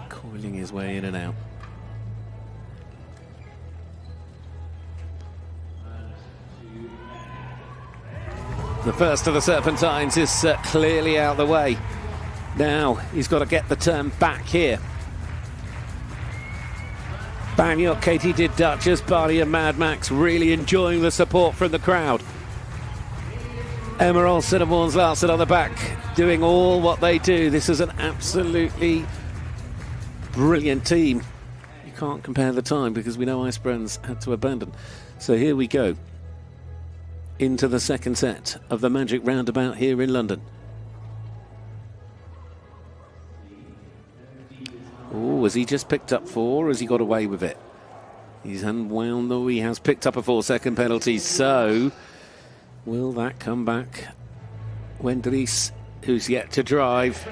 Coiling his way in and out. The first of the Serpentines is clearly out of the way. Now he's got to get the turn back here. Banyuk, Katie did Duchess, Barney and Mad Max really enjoying the support from the crowd. Emma Olsen and Måns Larsen on the back, doing all what they do. This is an absolutely brilliant team. You can't compare the time because we know Icebrands had to abandon. So here we go into the second set of the Magic Roundabout here in London. Oh, has he just picked up 4 or has he got away with it? He's unwound, though. He has picked up a 4-second penalty. So will that come back when Dries, who's yet to drive,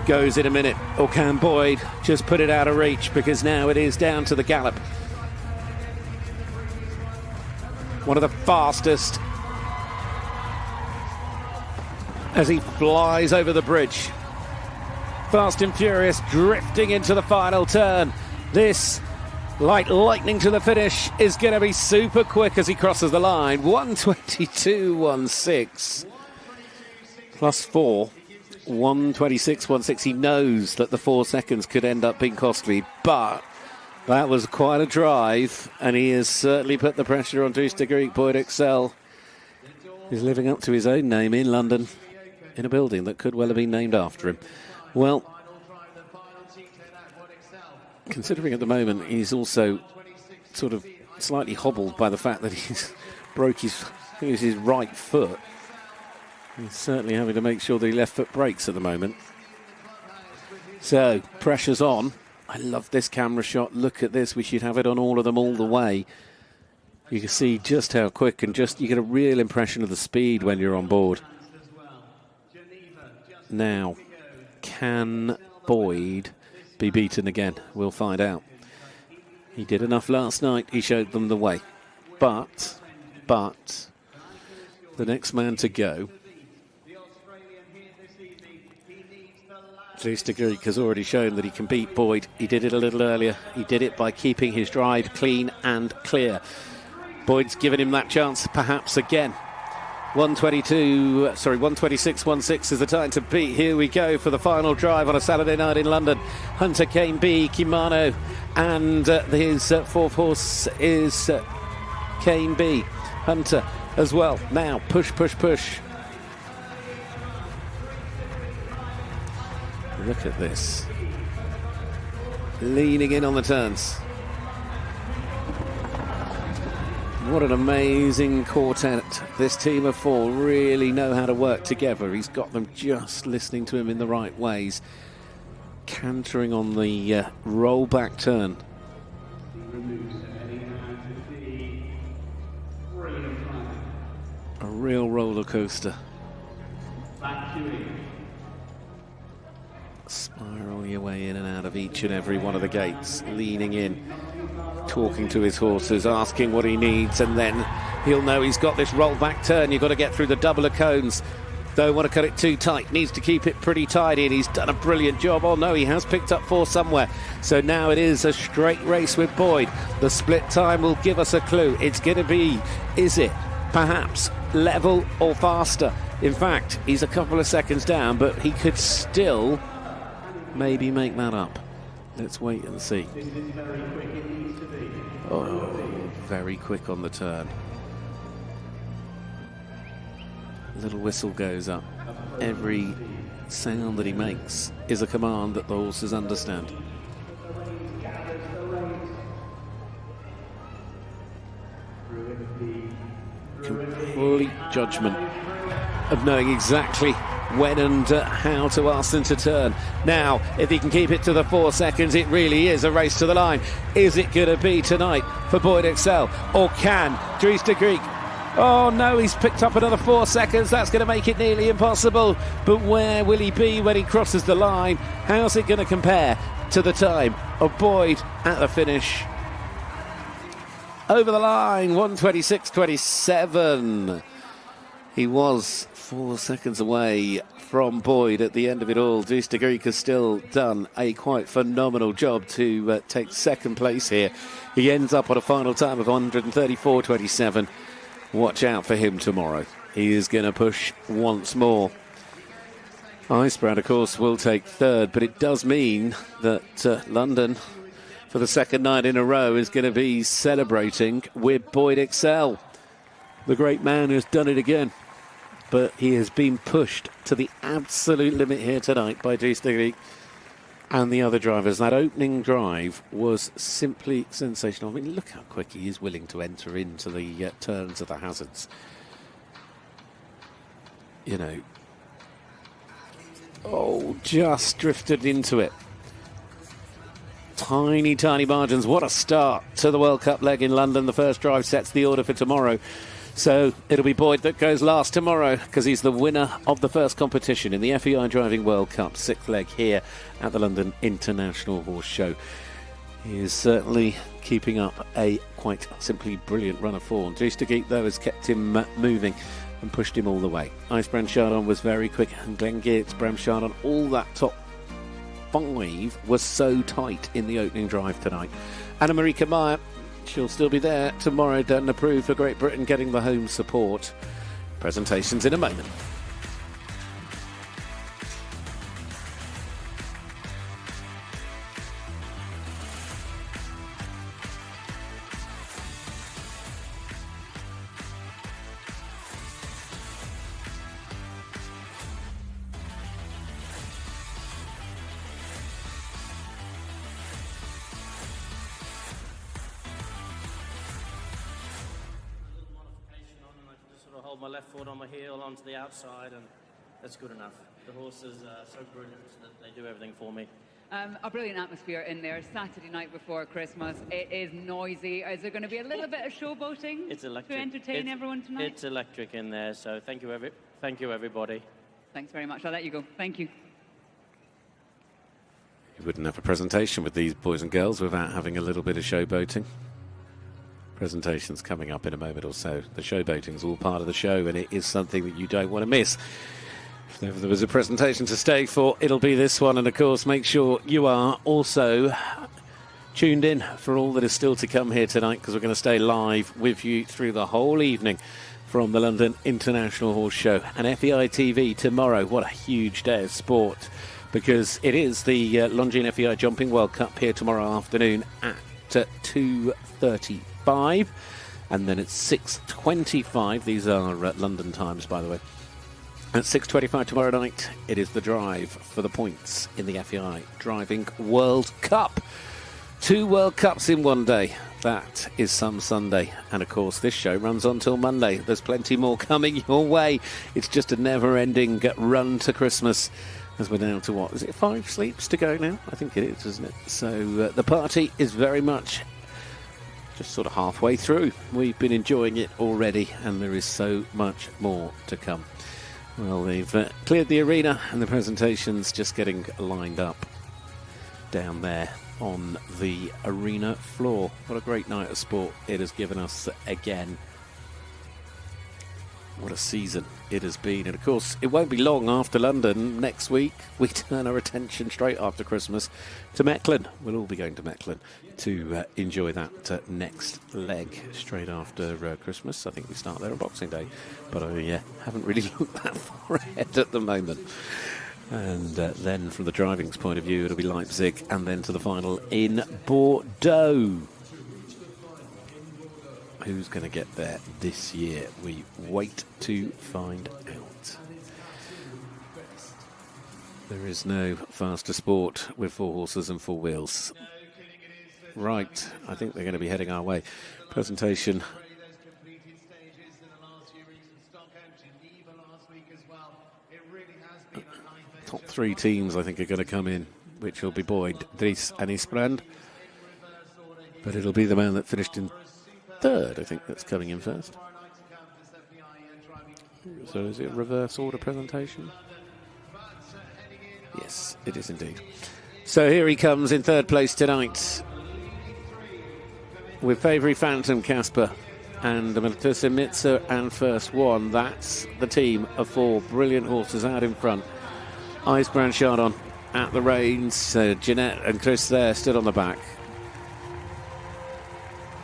goes in a minute? Or can Boyd just put it out of reach, because now it is down to the gallop? One of the fastest as he flies over the bridge. Fast and furious, drifting into the final turn. This, like lightning to the finish, is going to be super quick as he crosses the line. 122.16 plus 4, 126.16. He knows that the 4 seconds could end up being costly, but that was quite a drive, and he has certainly put the pressure on Dries de Greek. Boyd Excel is living up to his own name in London, in a building that could well have been named after him. Well, considering at the moment he's also sort of slightly hobbled by the fact that he's broke his, I think it was his right foot. He's certainly having to make sure that he left foot brakes at the moment. So, pressure's on. I love this camera shot. Look at this. We should have it on all of them all the way. You can see just how quick and just you get a real impression of the speed when you're on board. Now, can Boyd be beaten again? We'll find out. He did enough last night. He showed them the way. But, the next man to go, Dries de Greek, has already shown that he can beat Boyd. He did it a little earlier. He did it by keeping his drive clean and clear. Boyd's given him that chance perhaps again. 126.16 is the time to beat. Here we go for the final drive on a Saturday night in London. Hunter Kane B, Kimano, and his fourth horse is Kane B. Hunter as well. Now, push. Look at this. Leaning in on the turns. What an amazing quartet. This team of four really know how to work together. He's got them just listening to him in the right ways. Cantering on the roll-back turn. A real roller coaster. Spiral your way in and out of each and every one of the gates, leaning in, talking to his horses, asking what he needs, and then he'll know he's got this roll-back turn. You've got to get through the double of cones. Don't want to cut it too tight, needs to keep it pretty tidy, and he's done a brilliant job. Oh no, he has picked up four somewhere. So now it is a straight race with Boyd. The split time will give us a clue. It's going to be, is it perhaps level or faster? In fact, he's a couple of seconds down, but he could still maybe make that up. Let's wait and see. Oh, very quick on the turn. Little whistle goes up. Every sound that he makes is a command that the horses understand. Complete judgment of knowing exactly when and how to ask them to turn. Now, if he can keep it to the 4 seconds, it really is a race to the line. Is it going to be tonight for Boyd Excel? Or can Dries de Greek? Oh no, he's picked up another 4 seconds. That's going to make it nearly impossible. But where will he be when he crosses the line? How's it going to compare to the time of Boyd at the finish? Over the line, 126.27. He was 4 seconds away from Boyd at the end of it all. Dries de Greek has still done a quite phenomenal job to take second place here. He ends up on a final time of 134.27. Watch out for him tomorrow. He is going to push once more. Icebrand, of course, will take third, but it does mean that London, for the second night in a row, is going to be celebrating with Boyd Excel. The great man has done it again. But he has been pushed to the absolute limit here tonight by Dries de Greek and the other drivers. That opening drive was simply sensational. I mean, look how quick he is willing to enter into the turns of the hazards. You know. Oh, just drifted into it. Tiny, tiny margins. What a start to the World Cup leg in London. The first drive sets the order for tomorrow. So it'll be Boyd that goes last tomorrow because he's the winner of the first competition in the FEI Driving World Cup, 6th leg here at the London International Horse Show. He is certainly keeping up a quite simply brilliant run of form. Dries de Greek, though, has kept him moving and pushed him all the way. Icebrand Chardon was very quick, and Glenn Geertz, Bram Chardon, all that top 5 was so tight in the opening drive tonight. Anna-Marika Meyer, she'll still be there tomorrow, done approved for Great Britain, getting the home support. Presentations in a moment. my left foot on my heel onto the outside, and that's good enough. The horses are so brilliant that they do everything for me. A brilliant atmosphere in there. Saturday night before Christmas. It is noisy. Is there going to be a little bit of showboating It's electric. to entertain everyone tonight? It's electric in there, so thank you, everybody. Thanks very much. I'll let you go. Thank you. You wouldn't have a presentation with these boys and girls without having a little bit of showboating. Presentation's coming up in a moment or so. The showboating's all part of the show, and it is something that you don't want to miss. If there was a presentation to stay for, it'll be this one. And of course, make sure you are also tuned in for all that is still to come here tonight, because we're going to stay live with you through the whole evening from the London International Horse Show. And FEI TV tomorrow. What a huge day of sport, because it is the Longines FEI Jumping World Cup here tomorrow afternoon at 2:35, and then at 6:25. These are London times, by the way. At 6:25 tomorrow night, it is the drive for the points in the FEI Driving World Cup. 2 World Cups in one day. That is some Sunday. And of course, this show runs on till Monday. There's plenty more coming your way. It's just a never-ending run to Christmas, as we're down to, what is it, 5 sleeps to go now? I think it is, isn't it? So the party is very much just sort of halfway through. We've been enjoying it already, and there is so much more to come. Well, they've cleared the arena, and the presentation's just getting lined up down there on the arena floor. What a great night of sport it has given us again. What a season it has been. And of course, it won't be long after London. Next week, we turn our attention straight after Christmas to Mechlin. We'll all be going to Mechlin to enjoy that next leg straight after Christmas. I think we start there on Boxing Day, but I haven't really looked that far ahead at the moment. And then from the driving's point of view, it'll be Leipzig, and then to the final in Bordeaux. Who's going to get there this year? We wait to find out. There is no faster sport with 4 horses and 4 wheels. Right, I think they're going to be heading our way. Presentation. Top 3 teams, I think, are going to come in, which will be Boyd, Dries and Isbrand. But it'll be the man that finished in 3rd, I think, that's coming in first. So is it a reverse order presentation? Yes, it is indeed. So here he comes in 3rd place tonight with Favory Phantom, Casper, and Melitusa Mitsa and First One. That's the team of 4 brilliant horses out in front. Isbrand Chardon at the reins, Jeanette and Chris there stood on the back.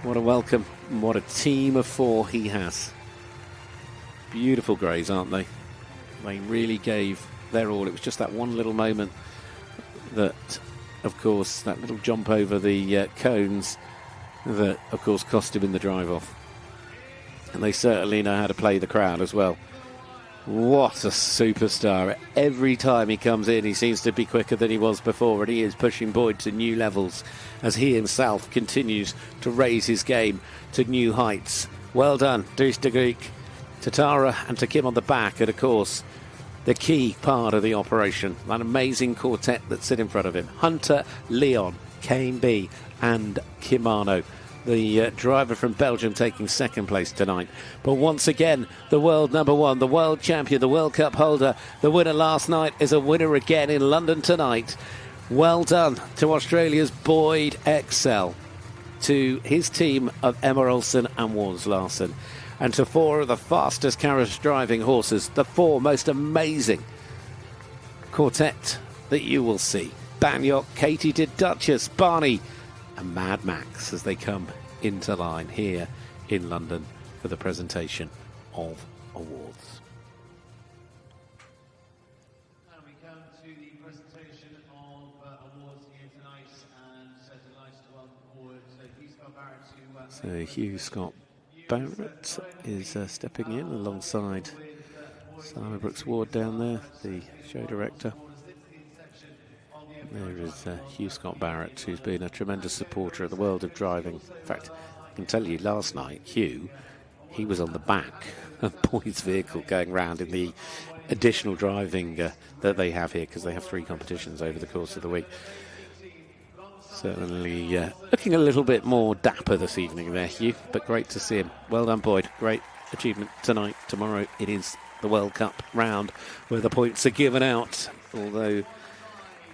What a welcome, and what a team of 4 he has. Beautiful greys, aren't they? They really gave their all. It was just that one little moment that, of course, that little jump over the cones that, of course, cost him in the drive-off. And they certainly know how to play the crowd as well. What a superstar. Every time he comes in, he seems to be quicker than he was before, and he is pushing Boyd to new levels as he himself continues to raise his game to new heights. Well done, Dries de Greek, to Tara and to Kim on the back, and of course, the key part of the operation, that amazing quartet that sit in front of him. Hunter, Leon, Kane B and Kimano. The driver from Belgium taking 2nd place tonight. But once again, the world number 1, the world champion, the World Cup holder, the winner last night is a winner again in London tonight. Well done to Australia's Boyd Excel, to his team of Emma Olsen and Wars Larson, and to 4 of the fastest carriage driving horses, the 4 most amazing quartet that you will see. Banyok, Katie did Duchess, Barney and Mad Max as they come into line here in London for the presentation of awards. And we come to the presentation of awards here tonight, and delighted to welcome forward Hugh Scott Barrett. So Hugh Scott Barrett is stepping in alongside Simon Brooks Ward down there, the show director. There is Hugh Scott Barrett, who's been a tremendous supporter of the world of driving. In fact, I can tell you last night, Hugh he was on the back of Boyd's vehicle going round in the additional driving that they have here, because they have 3 competitions over the course of the week. Certainly looking a little bit more dapper this evening there, Hugh, but great to see him. Well done, Boyd. Great achievement tonight. Tomorrow it is the World Cup round where the points are given out, although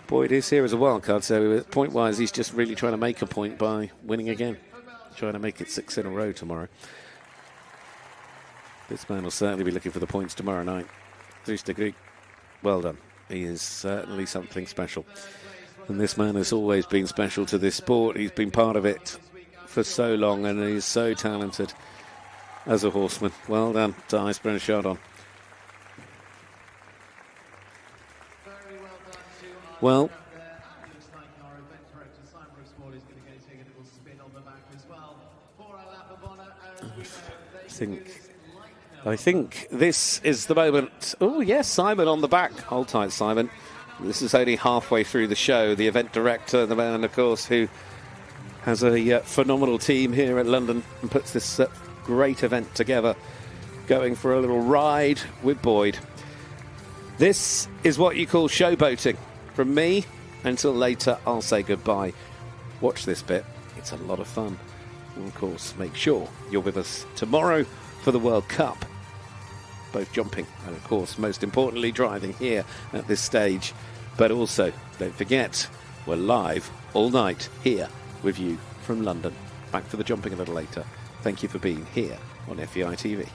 Boyd is here as a wild card, so point-wise he's just really trying to make a point by winning again, trying to make it 6 in a row tomorrow. This man will certainly be looking for the points tomorrow night. Greek, well done. He is certainly something special. And this man has always been special to this sport. He's been part of it for so long, and he's so talented as a horseman. Well done to Ice Chardon. Well, I think this is the moment. Oh, yes, Simon on the back. Hold tight, Simon. This is only halfway through the show. The event director, the man, of course, who has a phenomenal team here at London and puts this great event together, going for a little ride with Boyd. This is what you call showboating. From me, until later, I'll say goodbye. Watch this bit. It's a lot of fun. And of course, make sure you're with us tomorrow for the World Cup. Both jumping and, of course, most importantly, driving here at this stage. But also, don't forget, we're live all night here with you from London. Back for the jumping a little later. Thank you for being here on FEI TV.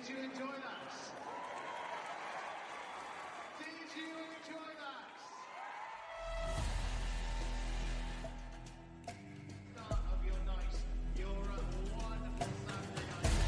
Did you enjoy that? Did you enjoy that? Start of your night, your wonderful Saturday night.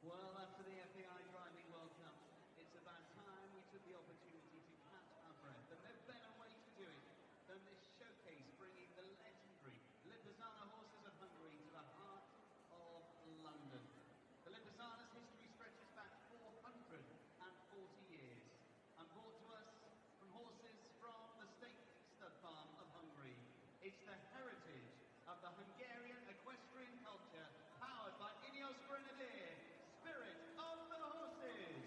Well, after the FEI Driving World Cup, it's about time we took the opportunity to catch our breath. And no better way to do it than this showcase bringing the legendary Lipizzaner horses of Hungary to the heart of London. The Lipizzaner's history stretches back 440 years and brought to us from horses from the state stud farm of Hungary. It's the heritage of the Hungarian equestrian culture, powered by Ineos Grenadier, spirit of the horses.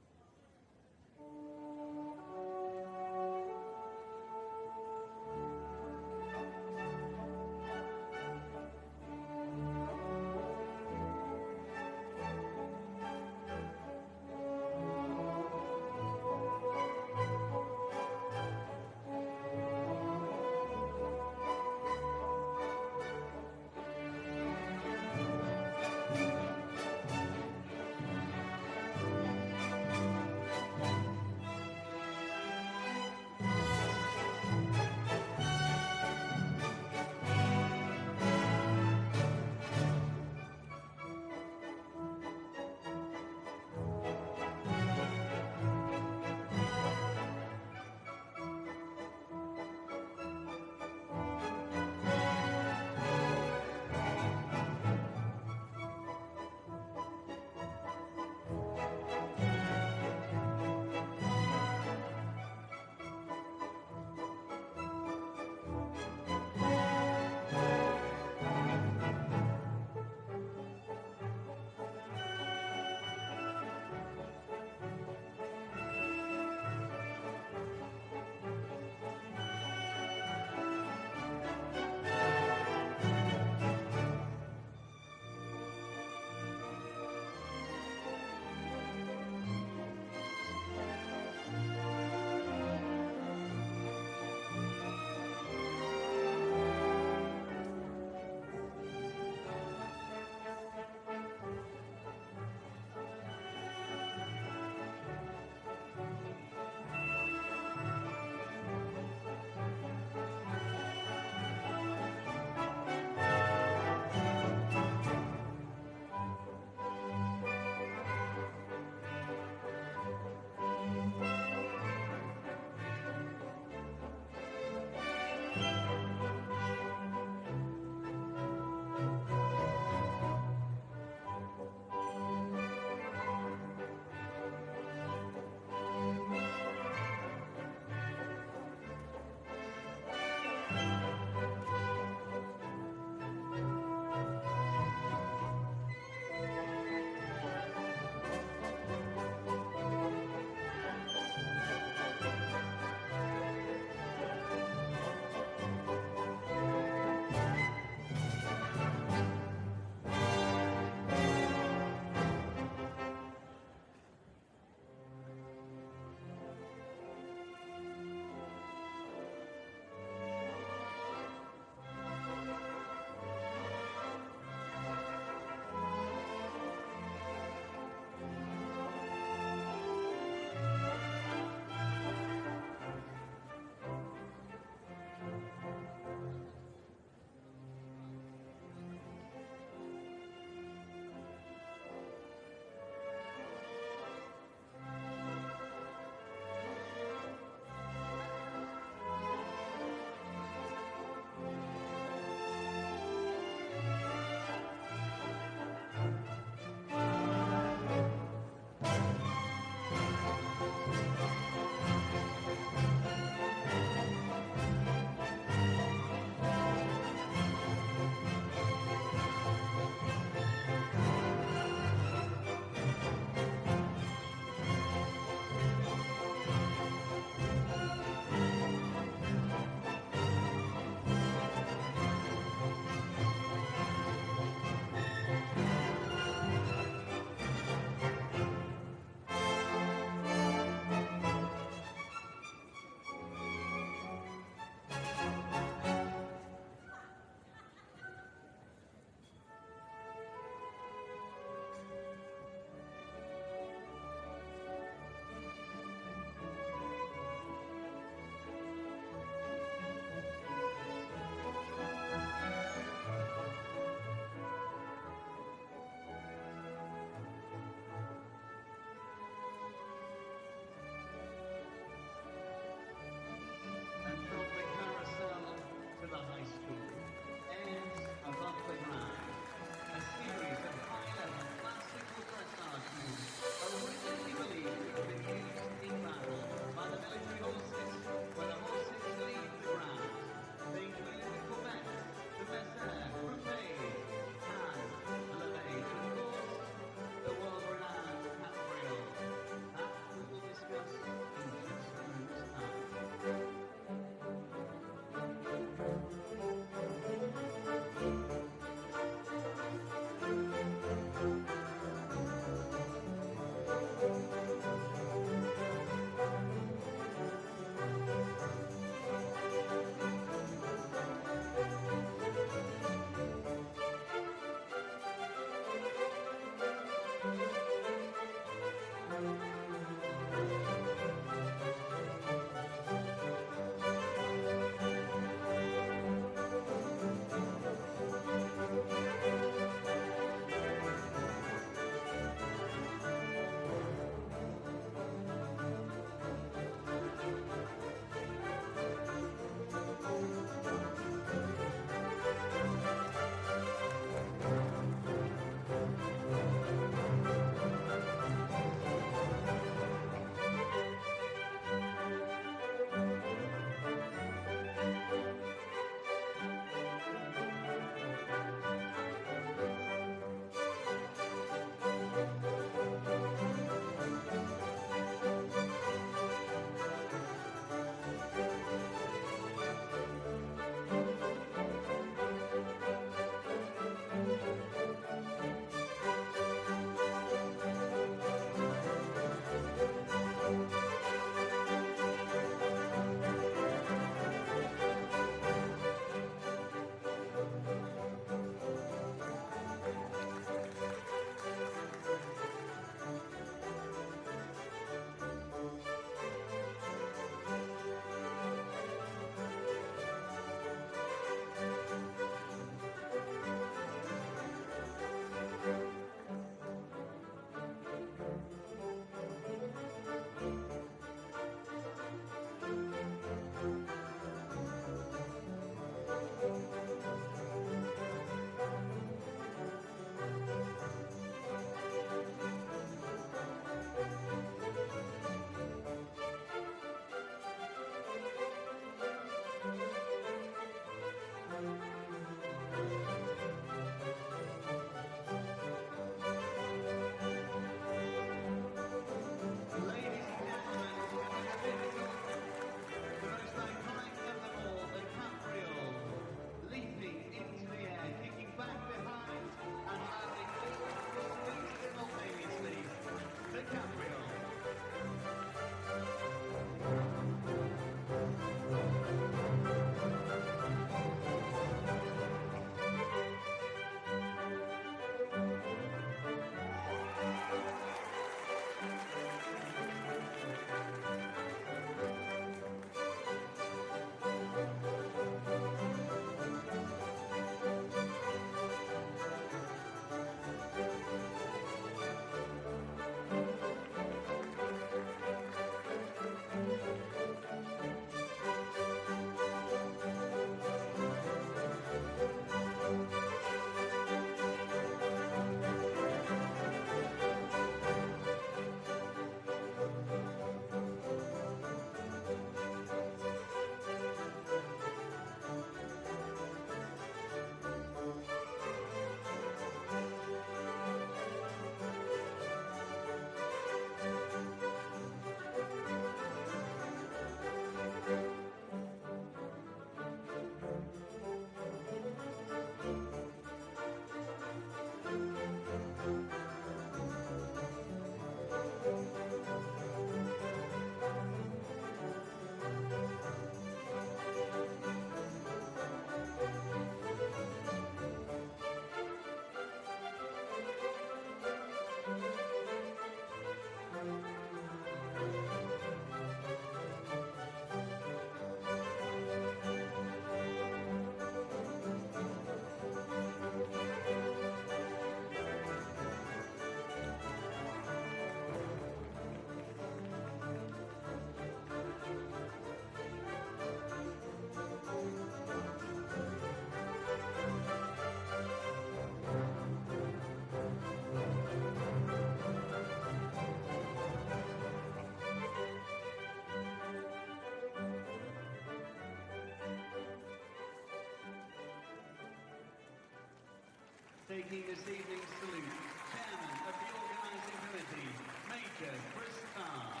taking this evening's salute, Chairman of the Organising Committee, Major Chris Starr.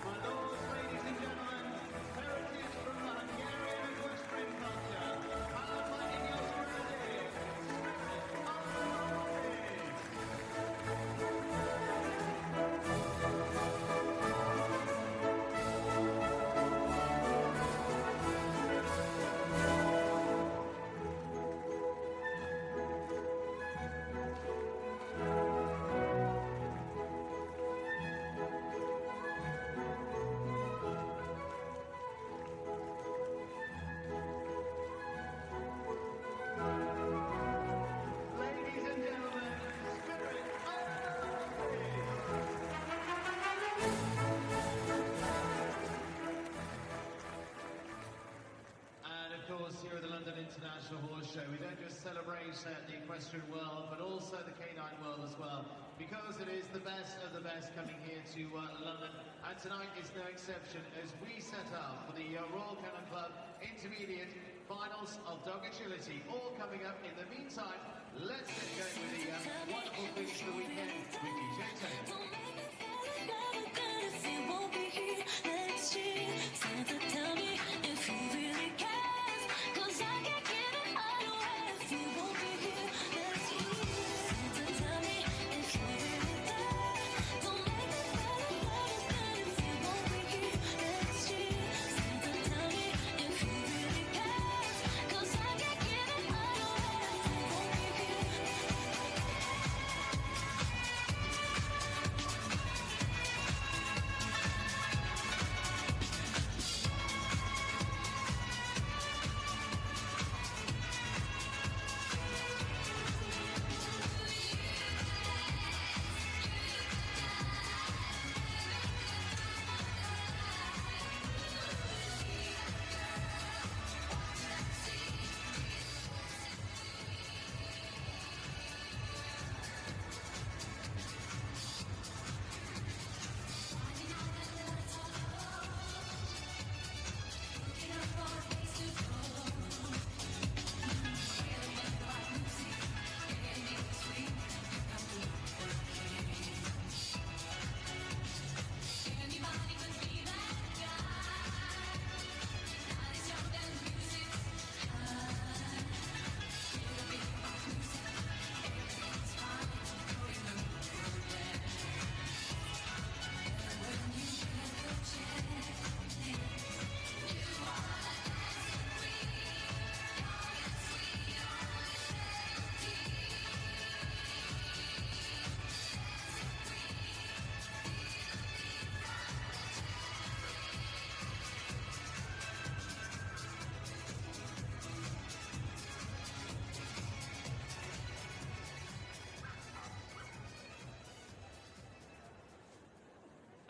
My lords, ladies and gentlemen, heritage from the Hungarian equestrian culture, powered by Ineos Grenadiers, Spirit of the Northeast. Ladies and gentlemen, Spirit of the And of course, here at the London International Horse Show, we don't just celebrate the equestrian world, but also the canine world as well, because it is the best of the best coming here to London. And tonight is no exception as we set up for the Royal Kennel Club Intermediate Finals of Dog Agility, all coming up. In the meantime, let's get going with the wonderful things for the weekend with DJ Taylor. Don't make me feel never good if you won't be here next year. Santa, tell me if you really care, 'cause I can't get it out of way if you won't be here next year. Santa, tell me if you really care. Don't make me feel never good if you won't be here next year. Santa, tell me if you really care, 'cause I can't get it out of way if you won't be here.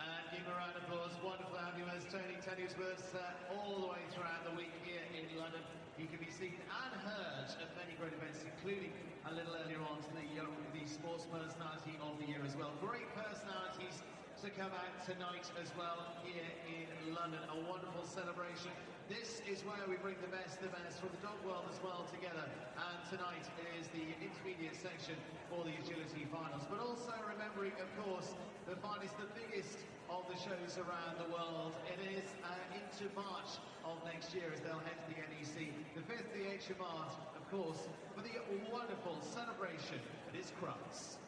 And give a round of applause. Wonderful to have you as Tony Teddy's with us all the way throughout the week here in London. You can be seen and heard at many great events, including a little earlier on to the Sports Personality of the Year as well. Great personalities to come out tonight as well here in London. A wonderful celebration. This is where we bring the best from the dog world as well together. And tonight is the intermediate section for the agility finals. But also remembering, of course, the finest, the biggest of the shows around the world. It is into March of next year as they'll head to the NEC. The 5th, the H of March, of course, for the wonderful celebration that is Crufts.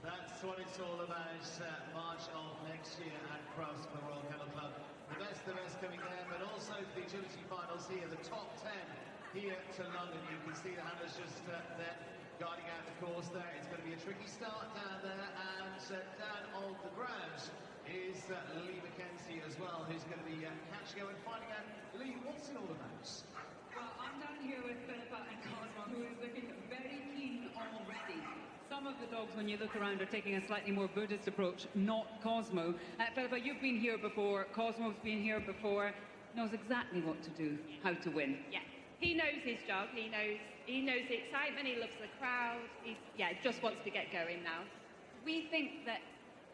That's what it's all about, March of next year at Crufts for the Royal Kennel Club. The best coming there, but also for the agility finals here, the top 10 here to London. You can see the handlers just there. guiding out the course there. It's going to be a tricky start down there, and down on the ground is Lee McKenzie as well, who's going to be catching her and finding out, Lee, what's it all about? Well, I'm down here with Philippa and Cosmo, who is looking very keen already. Some of the dogs, when you look around, are taking a slightly more Buddhist approach, not Cosmo. Philippa, you've been here before, Cosmo's been here before, knows exactly what to do, how to win. Yeah, he knows his job, he knows the excitement, he loves the crowd, just wants to get going now. We think that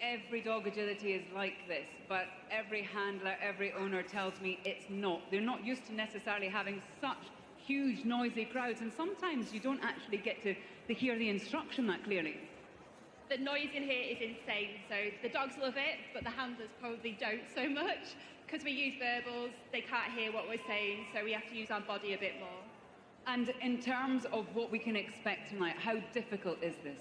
every dog agility is like this, but every handler, every owner tells me it's not. They're not used to necessarily having such huge, noisy crowds, and sometimes you don't actually get to hear the instruction that clearly. The noise in here is insane, so the dogs love it, but the handlers probably don't so much, because we use verbals, they can't hear what we're saying, so we have to use our body a bit more. And in terms of what we can expect tonight, how difficult is this?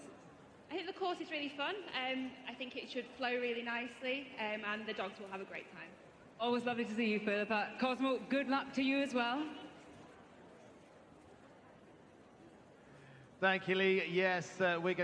I think the course is really fun. I think it should flow really nicely, and the dogs will have a great time. Always lovely to see you, Philippa. Cosmo, good luck to you as well. Thank you, Lee. Yes, we're going